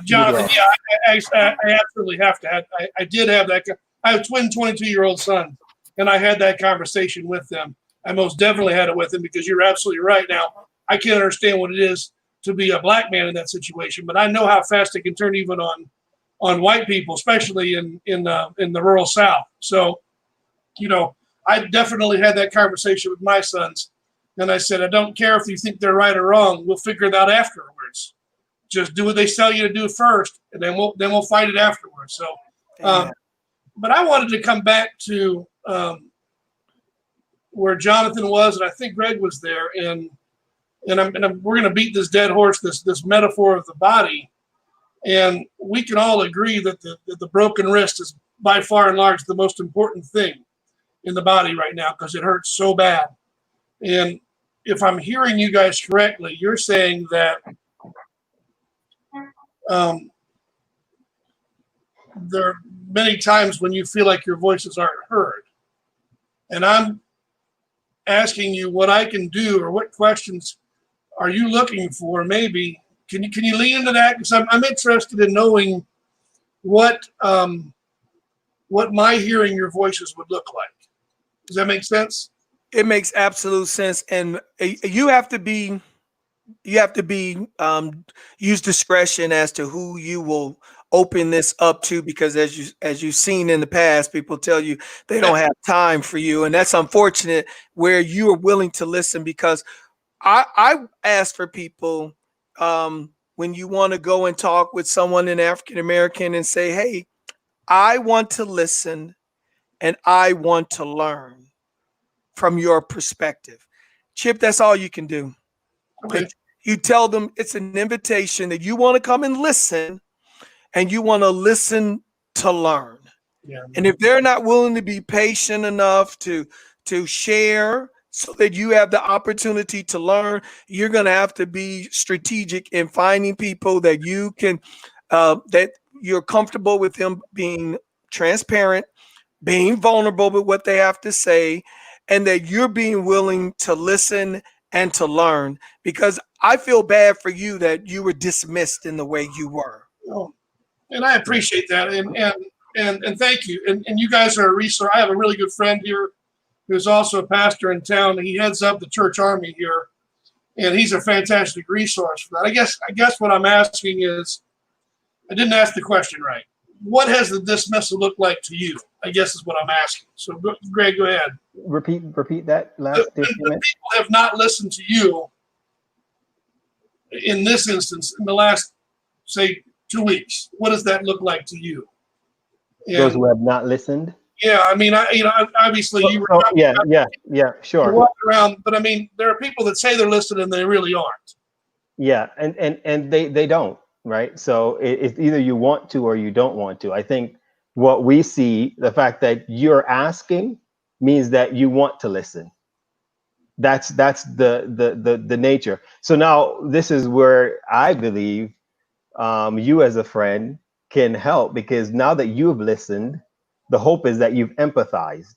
Jonathan, yeah, I absolutely have to have. I did have that. I have twin 22-year-old sons, and I had that conversation with them. I most definitely had it with them, because you're absolutely right. Now, I can't understand what it is to be a black man in that situation, but I know how fast it can turn even on white people, especially in the rural South. So, I definitely had that conversation with my sons, and I said, I don't care if you think they're right or wrong. We'll figure it out afterwards. Just do what they tell you to do first, and then we'll fight it afterwards. So, but I wanted to come back to where Jonathan was, and I think Greg was there, and we're going to beat this dead horse, this metaphor of the body, and we can all agree that the broken wrist is by far and large the most important thing in the body right now, because it hurts so bad. And if I'm hearing you guys correctly, you're saying that there are many times when you feel like your voices aren't heard. And I'm asking you what I can do, or what questions are you looking for? Maybe can you lean into that? Because I'm interested in knowing what my hearing your voices would look like. Does that make sense? It makes absolute sense, and you have to use discretion as to who you will open this up to, because as you've seen in the past, people tell you they don't have time for you, and that's unfortunate, where you are willing to listen. Because I ask for people, when you want to go and talk with someone in African American, and say, hey, I want to listen and I want to learn from your perspective. Chip, that's all you can do. Okay. You tell them it's an invitation that you want to come and listen, and you want to listen to learn. Yeah. And if they're not willing to be patient enough to share so that you have the opportunity to learn, you're going to have to be strategic in finding people that you can, that you're comfortable with them being transparent, being vulnerable with what they have to say, and that you're being willing to listen and to learn. Because I feel bad for you that you were dismissed in the way you were. Oh, and I appreciate that, and thank you. And you guys are a resource. I have a really good friend here who's also a pastor in town. He heads up the church army here, and he's a fantastic resource for that. I guess what I'm asking is, I didn't ask the question right. What has the dismissal looked like to you? I guess is what I'm asking. So, Greg, go ahead. Repeat that last The people have not listened to you in this instance in the last, say, 2 weeks. What does that look like to you? And, those who have not listened. Yeah, I mean, obviously you were. Yeah, sure. You're walking around, but I mean, there are people that say they're listening and they really aren't. Yeah, and they don't, right? So it's either you want to or you don't want to. I think what we see, the fact that you're asking means that you want to listen. That's the nature. So now this is where I believe you as a friend can help, because now that you've listened, the hope is that you've empathized.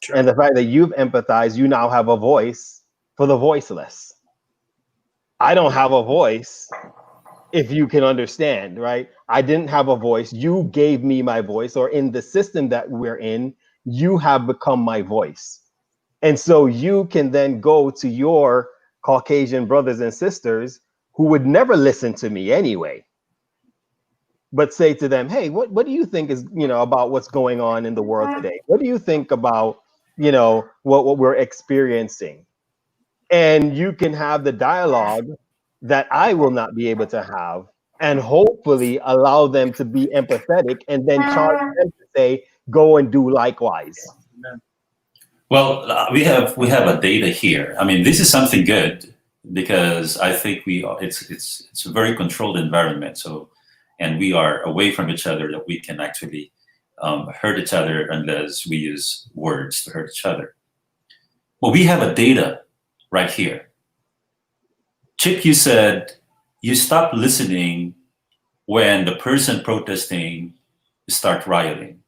Sure. And the fact that you've empathized, you now have a voice for the voiceless. I don't have a voice, if you can understand, right? I didn't have a voice. You gave me my voice, or in the system that we're in, you have become my voice. And so you can then go to your Caucasian brothers and sisters who would never listen to me anyway, but say to them, hey, what do you think is, about what's going on in the world today? What do you think about, what we're experiencing? And you can have the dialogue that I will not be able to have, and hopefully allow them to be empathetic, and then charge them to say, go and do likewise. Well, we have a data here. I mean, this is something good, because I think it's a very controlled environment. So, and we are away from each other, that we can actually hurt each other unless we use words to hurt each other. Well, we have a data right here. Chip, you said you stop listening when the person protesting start rioting.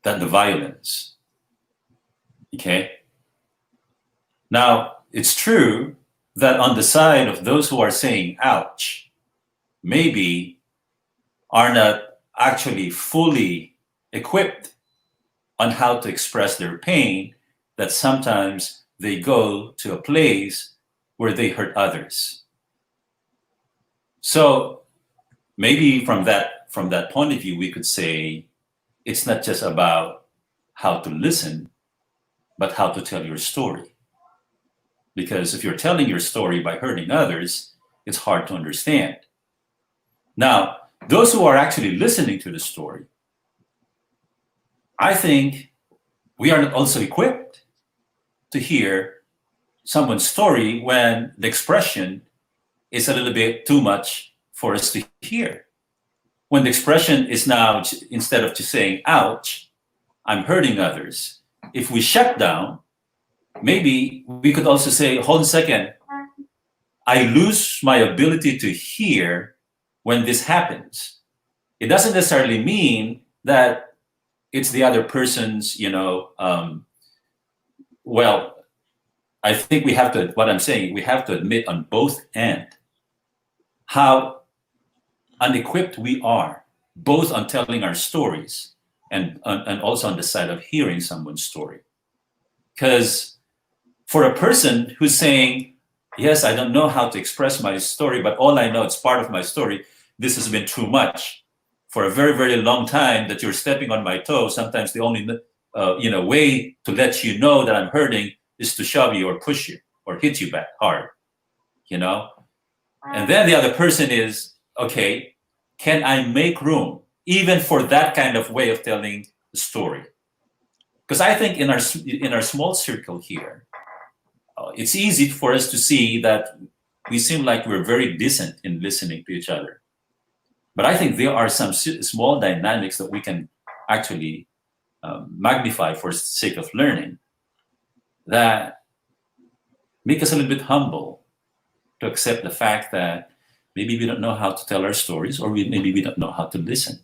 That the violence. Okay. Now, it's true that on the side of those who are saying ouch, maybe are not actually fully equipped on how to express their pain, that sometimes they go to a place where they hurt others. So maybe from that point of view, we could say it's not just about how to listen, but how to tell your story. Because if you're telling your story by hurting others, it's hard to understand. Now, those who are actually listening to the story, I think we are not also equipped to hear someone's story when the expression is a little bit too much for us to hear. When the expression is now, instead of just saying, ouch, I'm hurting others. If we shut down, maybe we could also say, hold on a second, I lose my ability to hear when this happens. It doesn't necessarily mean that it's the other person's, well, I think we have to, what I'm saying, we have to admit on both ends how unequipped we are, both on telling our stories and also on the side of hearing someone's story. Because for a person who's saying, yes, I don't know how to express my story, but all I know, it's part of my story, this has been too much. For a very, very long time that you're stepping on my toes, sometimes the only way to let you know that I'm hurting is to shove you or push you or hit you back hard, And then the other person is, okay, can I make room even for that kind of way of telling the story? Because I think in our small circle here, it's easy for us to see that we seem like we're very decent in listening to each other. But I think there are some small dynamics that we can actually magnify for the sake of learning that make us a little bit humble to accept the fact that maybe we don't know how to tell our stories, or maybe we don't know how to listen.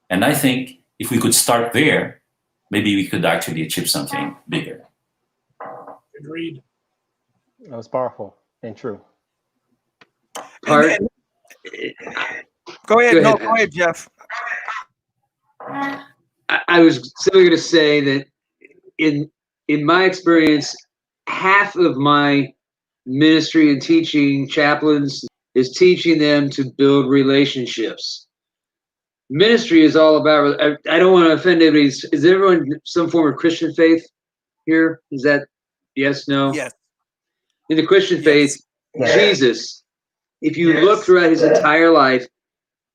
And I think if we could start there, maybe we could actually achieve something bigger. Agreed. That was powerful and true. Go ahead. Go ahead. No, go ahead, Geof. I was simply going to say that in my experience, half of my ministry and teaching chaplains is teaching them to build relationships. Ministry is all about, I don't want to offend anybody. Is everyone some form of Christian faith here? Is that yes, no? Yes. In the Christian faith, Jesus, if you look throughout his entire life,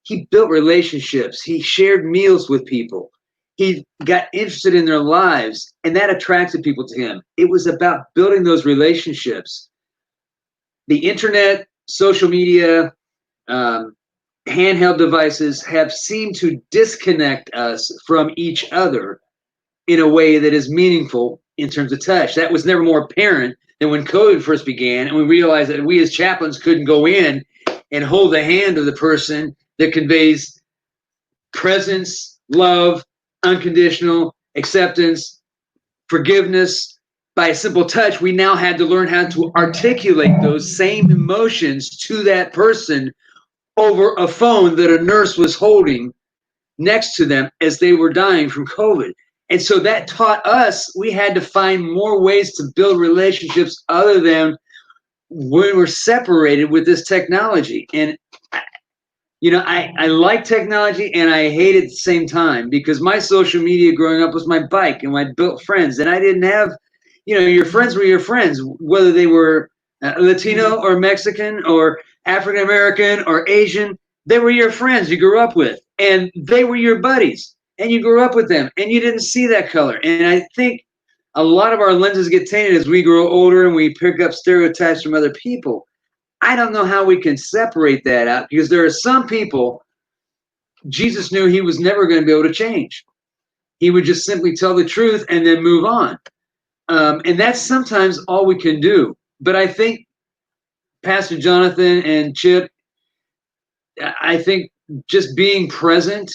he built relationships. He shared meals with people. He got interested in their lives, and that attracted people to him. It was about building those relationships. The internet social media, handheld devices have seemed to disconnect us from each other in a way that is meaningful in terms of touch. That was never more apparent than when COVID first began, and we realized that we as chaplains couldn't go in and hold the hand of the person that conveys presence, love, unconditional acceptance, forgiveness by a simple touch. We now had to learn how to articulate those same emotions to that person over a phone that a nurse was holding next to them as they were dying from COVID. And so that taught us we had to find more ways to build relationships other than when we're separated with this technology. And I like technology and I hate it at the same time, because my social media growing up was my bike and my built friends. And I didn't have, your friends were your friends, whether they were Latino or Mexican or African American or Asian. They were your friends you grew up with, and they were your buddies, and you grew up with them, and you didn't see that color. And I think a lot of our lenses get tainted as we grow older and we pick up stereotypes from other people. I don't know how we can separate that out, because there are some people Jesus knew he was never going to be able to change. He would just simply tell the truth and then move on. And that's sometimes all we can do. But I think Pastor Jonathan and Chip, I think just being present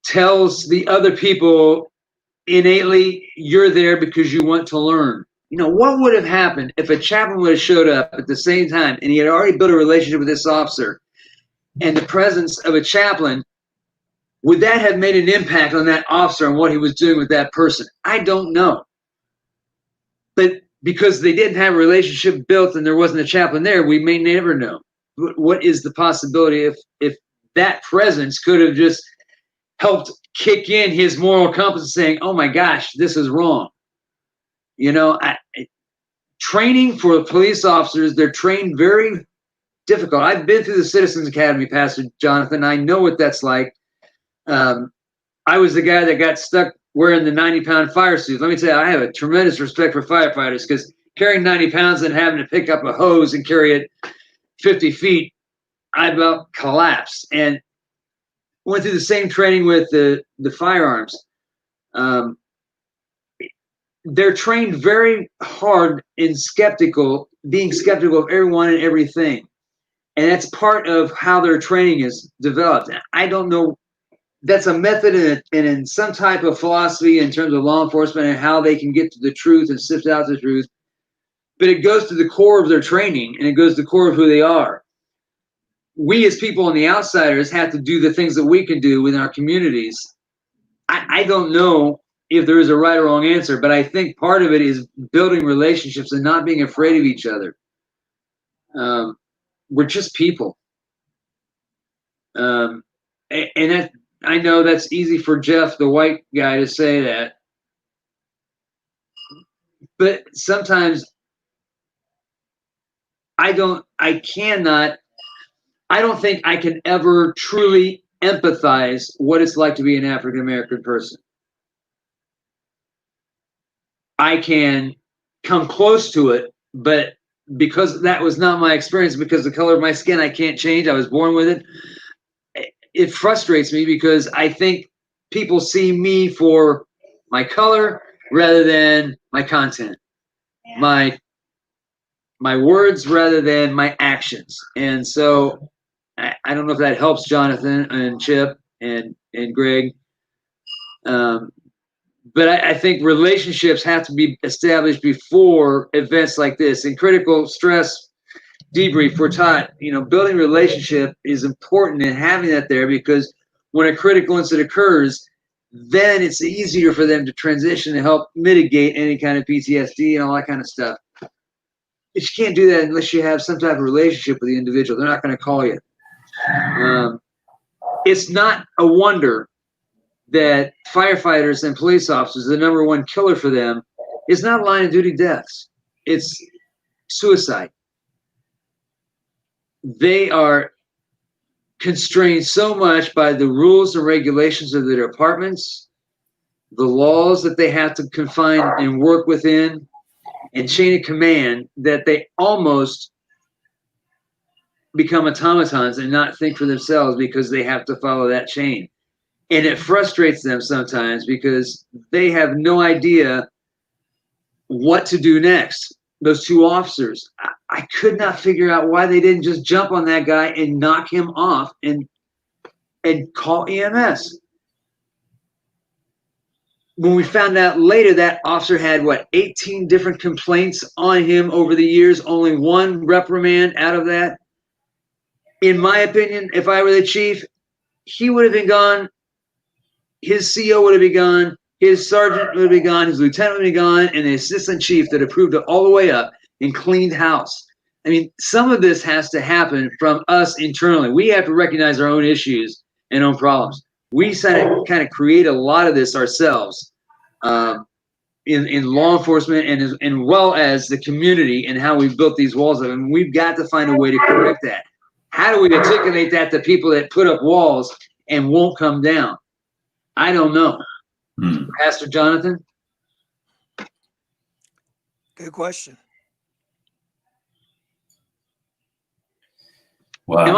tells the other people innately you're there because you want to learn. What would have happened if a chaplain would have showed up at the same time and he had already built a relationship with this officer, and the presence of a chaplain, would that have made an impact on that officer and what he was doing with that person? I don't know. But because they didn't have a relationship built and there wasn't a chaplain there, we may never know. What is the possibility if that presence could have just helped kick in his moral compass, saying, oh my gosh, this is wrong. Training for police officers, they're trained very difficult. I've been through the Citizens Academy, Pastor Jonathan. I know what that's like. I was the guy that got stuck wearing the 90-pound fire suit. Let me tell you, I have a tremendous respect for firefighters, because carrying 90 pounds and having to pick up a hose and carry it 50 feet, I about collapsed. And went through the same training with the firearms. They're trained very hard in being skeptical of everyone and everything. And that's part of how their training is developed. I don't know, that's a method and in some type of philosophy in terms of law enforcement and how they can get to the truth and sift out the truth. But it goes to the core of their training, and it goes to the core of who they are. We as people on the outsiders have to do the things that we can do within our communities. I don't know if there is a right or wrong answer, but I think part of it is building relationships and not being afraid of each other. We're just people. And that, I know that's easy for Geof, the white guy, to say that. But sometimes I don't think I can ever truly empathize what it's like to be an African American person. I can come close to it, but because that was not my experience, because the color of my skin I can't change, I was born with it. It frustrates me because I think people see me for my color rather than my content, my words rather than my actions. And so I don't know if that helps Jonathan and Chip and Greg. But I think relationships have to be established before events like this. In critical stress debrief, we're taught, building relationship is important, and having that there, because when a critical incident occurs, then it's easier for them to transition and help mitigate any kind of PTSD and all that kind of stuff. But you can't do that unless you have some type of relationship with the individual. They're not going to call you. It's not a wonder that firefighters and police officers, the number one killer for them is not line of duty deaths. It's suicide. They are constrained so much by the rules and regulations of their departments, the laws that they have to confine and work within, and chain of command, that they almost become automatons and not think for themselves because they have to follow that chain. And it frustrates them sometimes because they have no idea what to do next. Those two officers, I could not figure out why they didn't just jump on that guy and knock him off and call EMS. When we found out later, that officer had 18 different complaints on him over the years, only one reprimand out of that. In my opinion, if I were the chief, he would have been gone. His CO would have been gone. His sergeant would have been gone. His lieutenant would have been gone. And the assistant chief that approved it all the way up and cleaned house. I mean, some of this has to happen from us internally. We have to recognize our own issues and own problems. We kind of create a lot of this ourselves in law enforcement and well as the community and how we've built these walls up. And we've got to find a way to correct that. How do we articulate that to people that put up walls and won't come down? I don't know. Pastor Jonathan? Good question. Wow. Am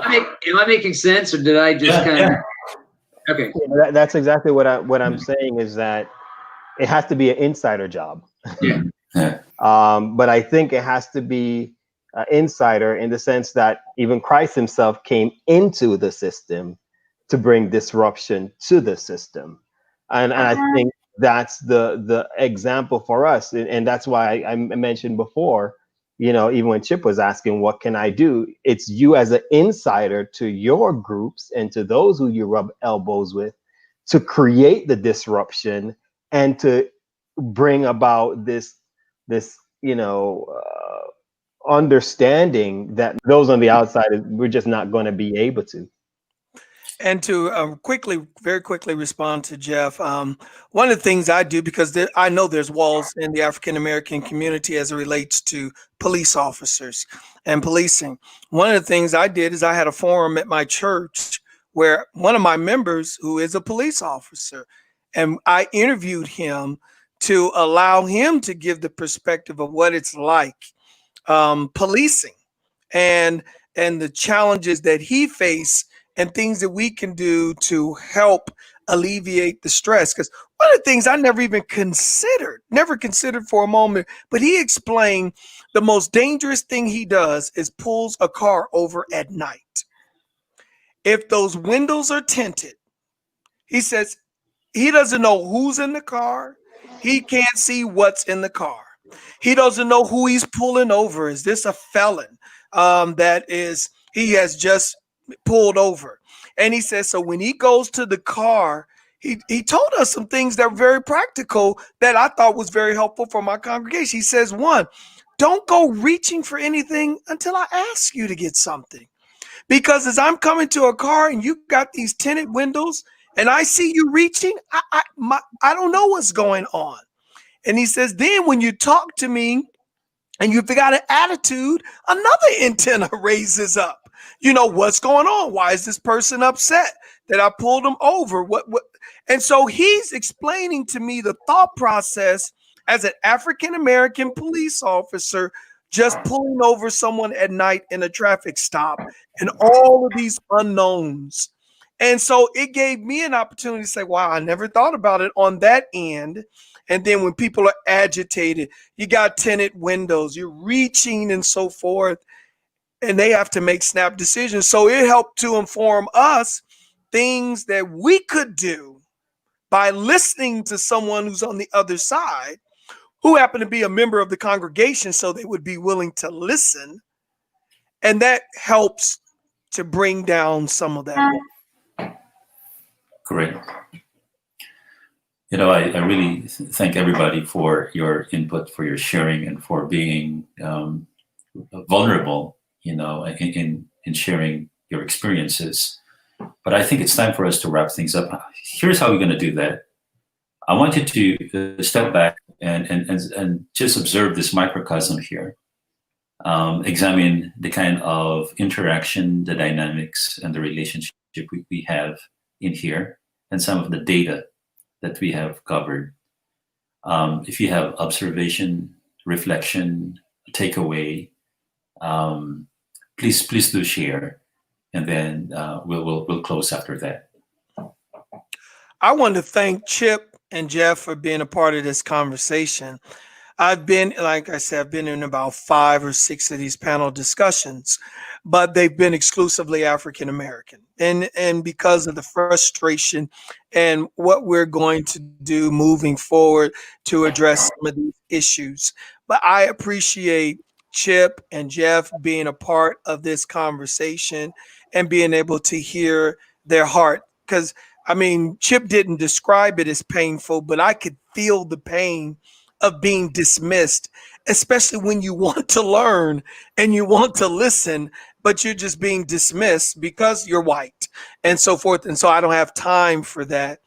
I making sense, or did I just kind of? Okay. That's exactly what I'm saying, is that it has to be an insider job. Yeah. But I think it has to be an insider in the sense that even Christ himself came into the system to bring disruption to the system. And I think that's the example for us. And that's why I mentioned before, even when Chip was asking, what can I do? It's you as an insider to your groups and to those who you rub elbows with to create the disruption and to bring about this understanding that those on the outside, we're just not going to be able to. And to very quickly respond to Geof, one of the things I do, because I know there's walls in the African-American community as it relates to police officers and policing. One of the things I did is I had a forum at my church where one of my members, who is a police officer, and I interviewed him to allow him to give the perspective of what it's like policing and the challenges that he faced and things that we can do to help alleviate the stress. Because one of the things I never considered for a moment, but he explained the most dangerous thing he does is pulls a car over at night. If those windows are tinted, he says he doesn't know who's in the car. He can't see what's in the car. He doesn't know who he's pulling over. Is this a felon he has just pulled over? And he says, so when he goes to the car, he told us some things that were very practical that I thought was very helpful for my congregation. He says, one, don't go reaching for anything until I ask you to get something. Because as I'm coming to a car and you've got these tinted windows and I see you reaching, I don't know what's going on. And he says, then when you talk to me and you've got an attitude, another antenna raises up. What's going on? Why is this person upset that I pulled him over? What? And so he's explaining to me the thought process as an African-American police officer, just pulling over someone at night in a traffic stop and all of these unknowns. And so it gave me an opportunity to say, wow, I never thought about it on that end. And then when people are agitated, you got tinted windows, you're reaching and so forth, and they have to make snap decisions. So it helped to inform us things that we could do by listening to someone who's on the other side, who happened to be a member of the congregation, so they would be willing to listen. And that helps to bring down some of that. Great. I really thank everybody for your input, for your sharing, and for being vulnerable, in sharing your experiences. But I think it's time for us to wrap things up. Here's how we're going to do that. I want you to step back and just observe this microcosm here. Examine the kind of interaction, the dynamics, and the relationship we have in here, and some of the data that we have covered. If you have observation, reflection, takeaway, please do share, and then we'll close after that. I want to thank Chip and Geof for being a part of this conversation. I've been, like I said, I've been in about 5 or 6 of these panel discussions, but they've been exclusively African American. And because of the frustration and what we're going to do moving forward to address some of these issues. But I appreciate Chip and Geof being a part of this conversation and being able to hear their heart. Because, I mean, Chip didn't describe it as painful, but I could feel the pain of being dismissed, especially when you want to learn and you want to listen, but you're just being dismissed because you're white and so forth. And so I don't have time for that.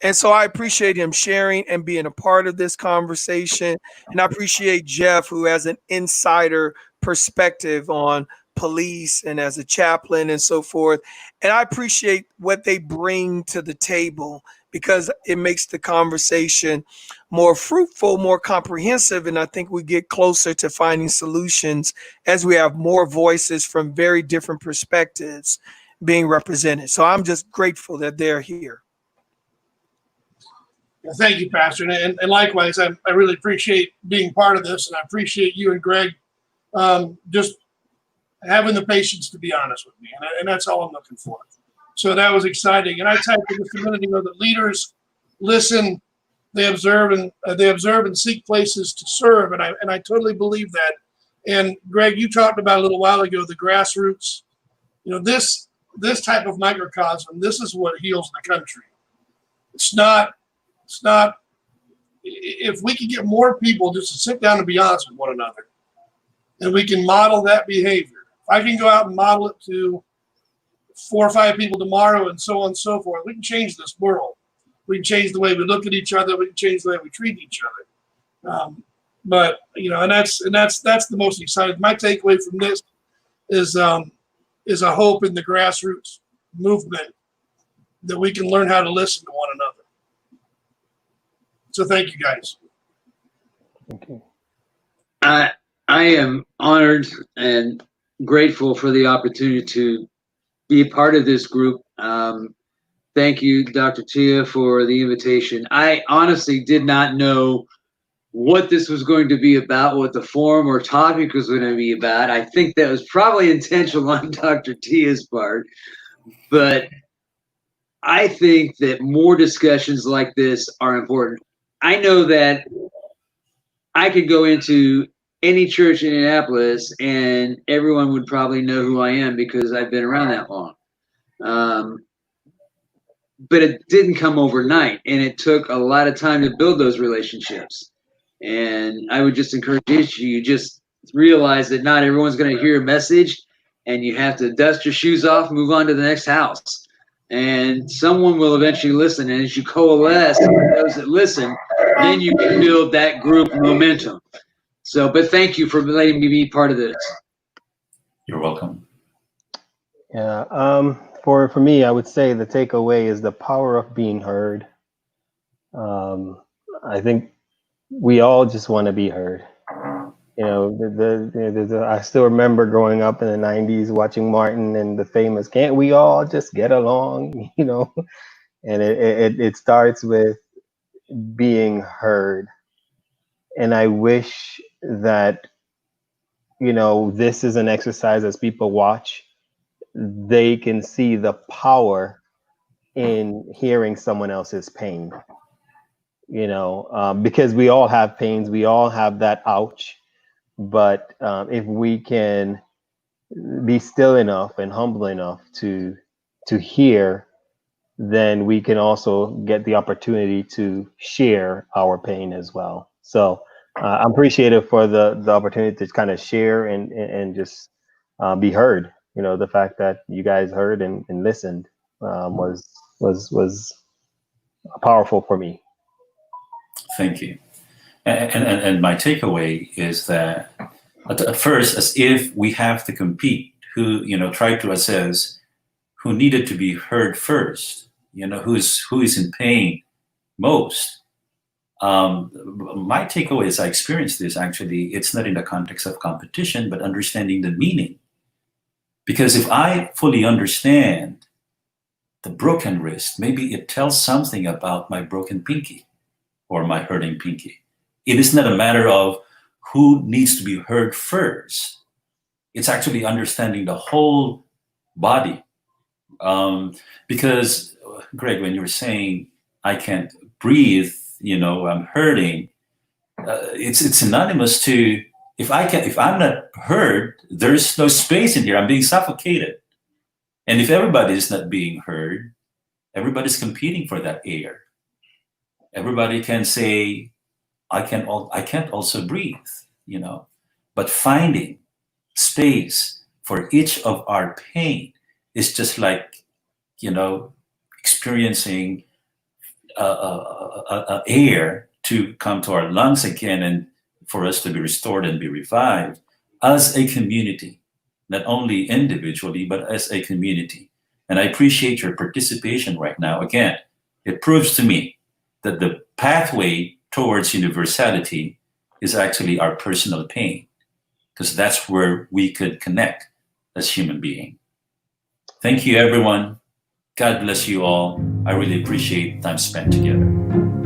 And so I appreciate him sharing and being a part of this conversation. And I appreciate Geof, who has an insider perspective on police and as a chaplain and so forth. And I appreciate what they bring to the table because it makes the conversation more fruitful, more comprehensive. And I think we get closer to finding solutions as we have more voices from very different perspectives being represented. So I'm just grateful that they're here. Well, thank you, Pastor. And likewise, I really appreciate being part of this. And I appreciate you and Greg just having the patience to be honest with me. And that's all I'm looking for. So that was exciting. And I typed in just a minute ago that leaders listen, they observe and seek places to serve. And I totally believe that. And Greg, you talked about a little while ago, the grassroots, this type of microcosm, this is what heals the country. It's not, if we can get more people just to sit down and be honest with one another, and we can model that behavior. If I can go out and model it to 4 or 5 people tomorrow and so on and so forth, we can change this world. We can change the way we look at each other. We can change the way we treat each other. And that's the most exciting. My takeaway from this is a hope in the grassroots movement that we can learn how to listen to one another. So thank you, guys. Okay. I am honored and grateful for the opportunity to be a part of this group. Thank you, Dr. Tia, for the invitation. I honestly did not know what this was going to be about, what the forum or topic was going to be about. I think that was probably intentional on Dr. Tia's part, but I think that more discussions like this are important. I know that I could go into any church in Indianapolis and everyone would probably know who I am because I've been around that long. But it didn't come overnight, and it took a lot of time to build those relationships. And I would just encourage you just realize that not everyone's going to hear a message, and you have to dust your shoes off, move on to the next house. And someone will eventually listen. And as you coalesce with those that listen, then you can build that group momentum. So, but thank you for letting me be part of this. You're welcome. Yeah. For me, I would say the takeaway is the power of being heard. I think we all just want to be heard. I still remember growing up in the 90s watching Martin and the famous "Can't we all just get along?" And it starts with being heard. And I wish that this is an exercise as people watch, they can see the power in hearing someone else's pain, because we all have pains, we all have that ouch. But if we can be still enough and humble enough to hear, then we can also get the opportunity to share our pain as well. So I'm appreciative for the opportunity to kind of share and just be heard. The fact that you guys heard and listened was powerful for me. Thank you. And my takeaway is that at first, as if we have to compete, try to assess who needed to be heard first, who is in pain most. My takeaway is I experienced this actually, it's not in the context of competition, but understanding the meaning Because if I fully understand the broken wrist, maybe it tells something about my broken pinky or my hurting pinky. It is not a matter of who needs to be heard first. It's actually understanding the whole body. Because, Greg, when you were saying, I can't breathe, I'm hurting, it's synonymous to, if I'm not heard, there's no space in here. I'm being suffocated. And if everybody is not being heard, everybody's competing for that air. Everybody can say, I can't also breathe, But finding space for each of our pain is just like, experiencing air to come to our lungs again and for us to be restored and be revived as a community, not only individually, but as a community. And I appreciate your participation right now. Again, it proves to me that the pathway towards universality is actually our personal pain, because that's where we could connect as human beings. Thank you, everyone. God bless you all. I really appreciate time spent together.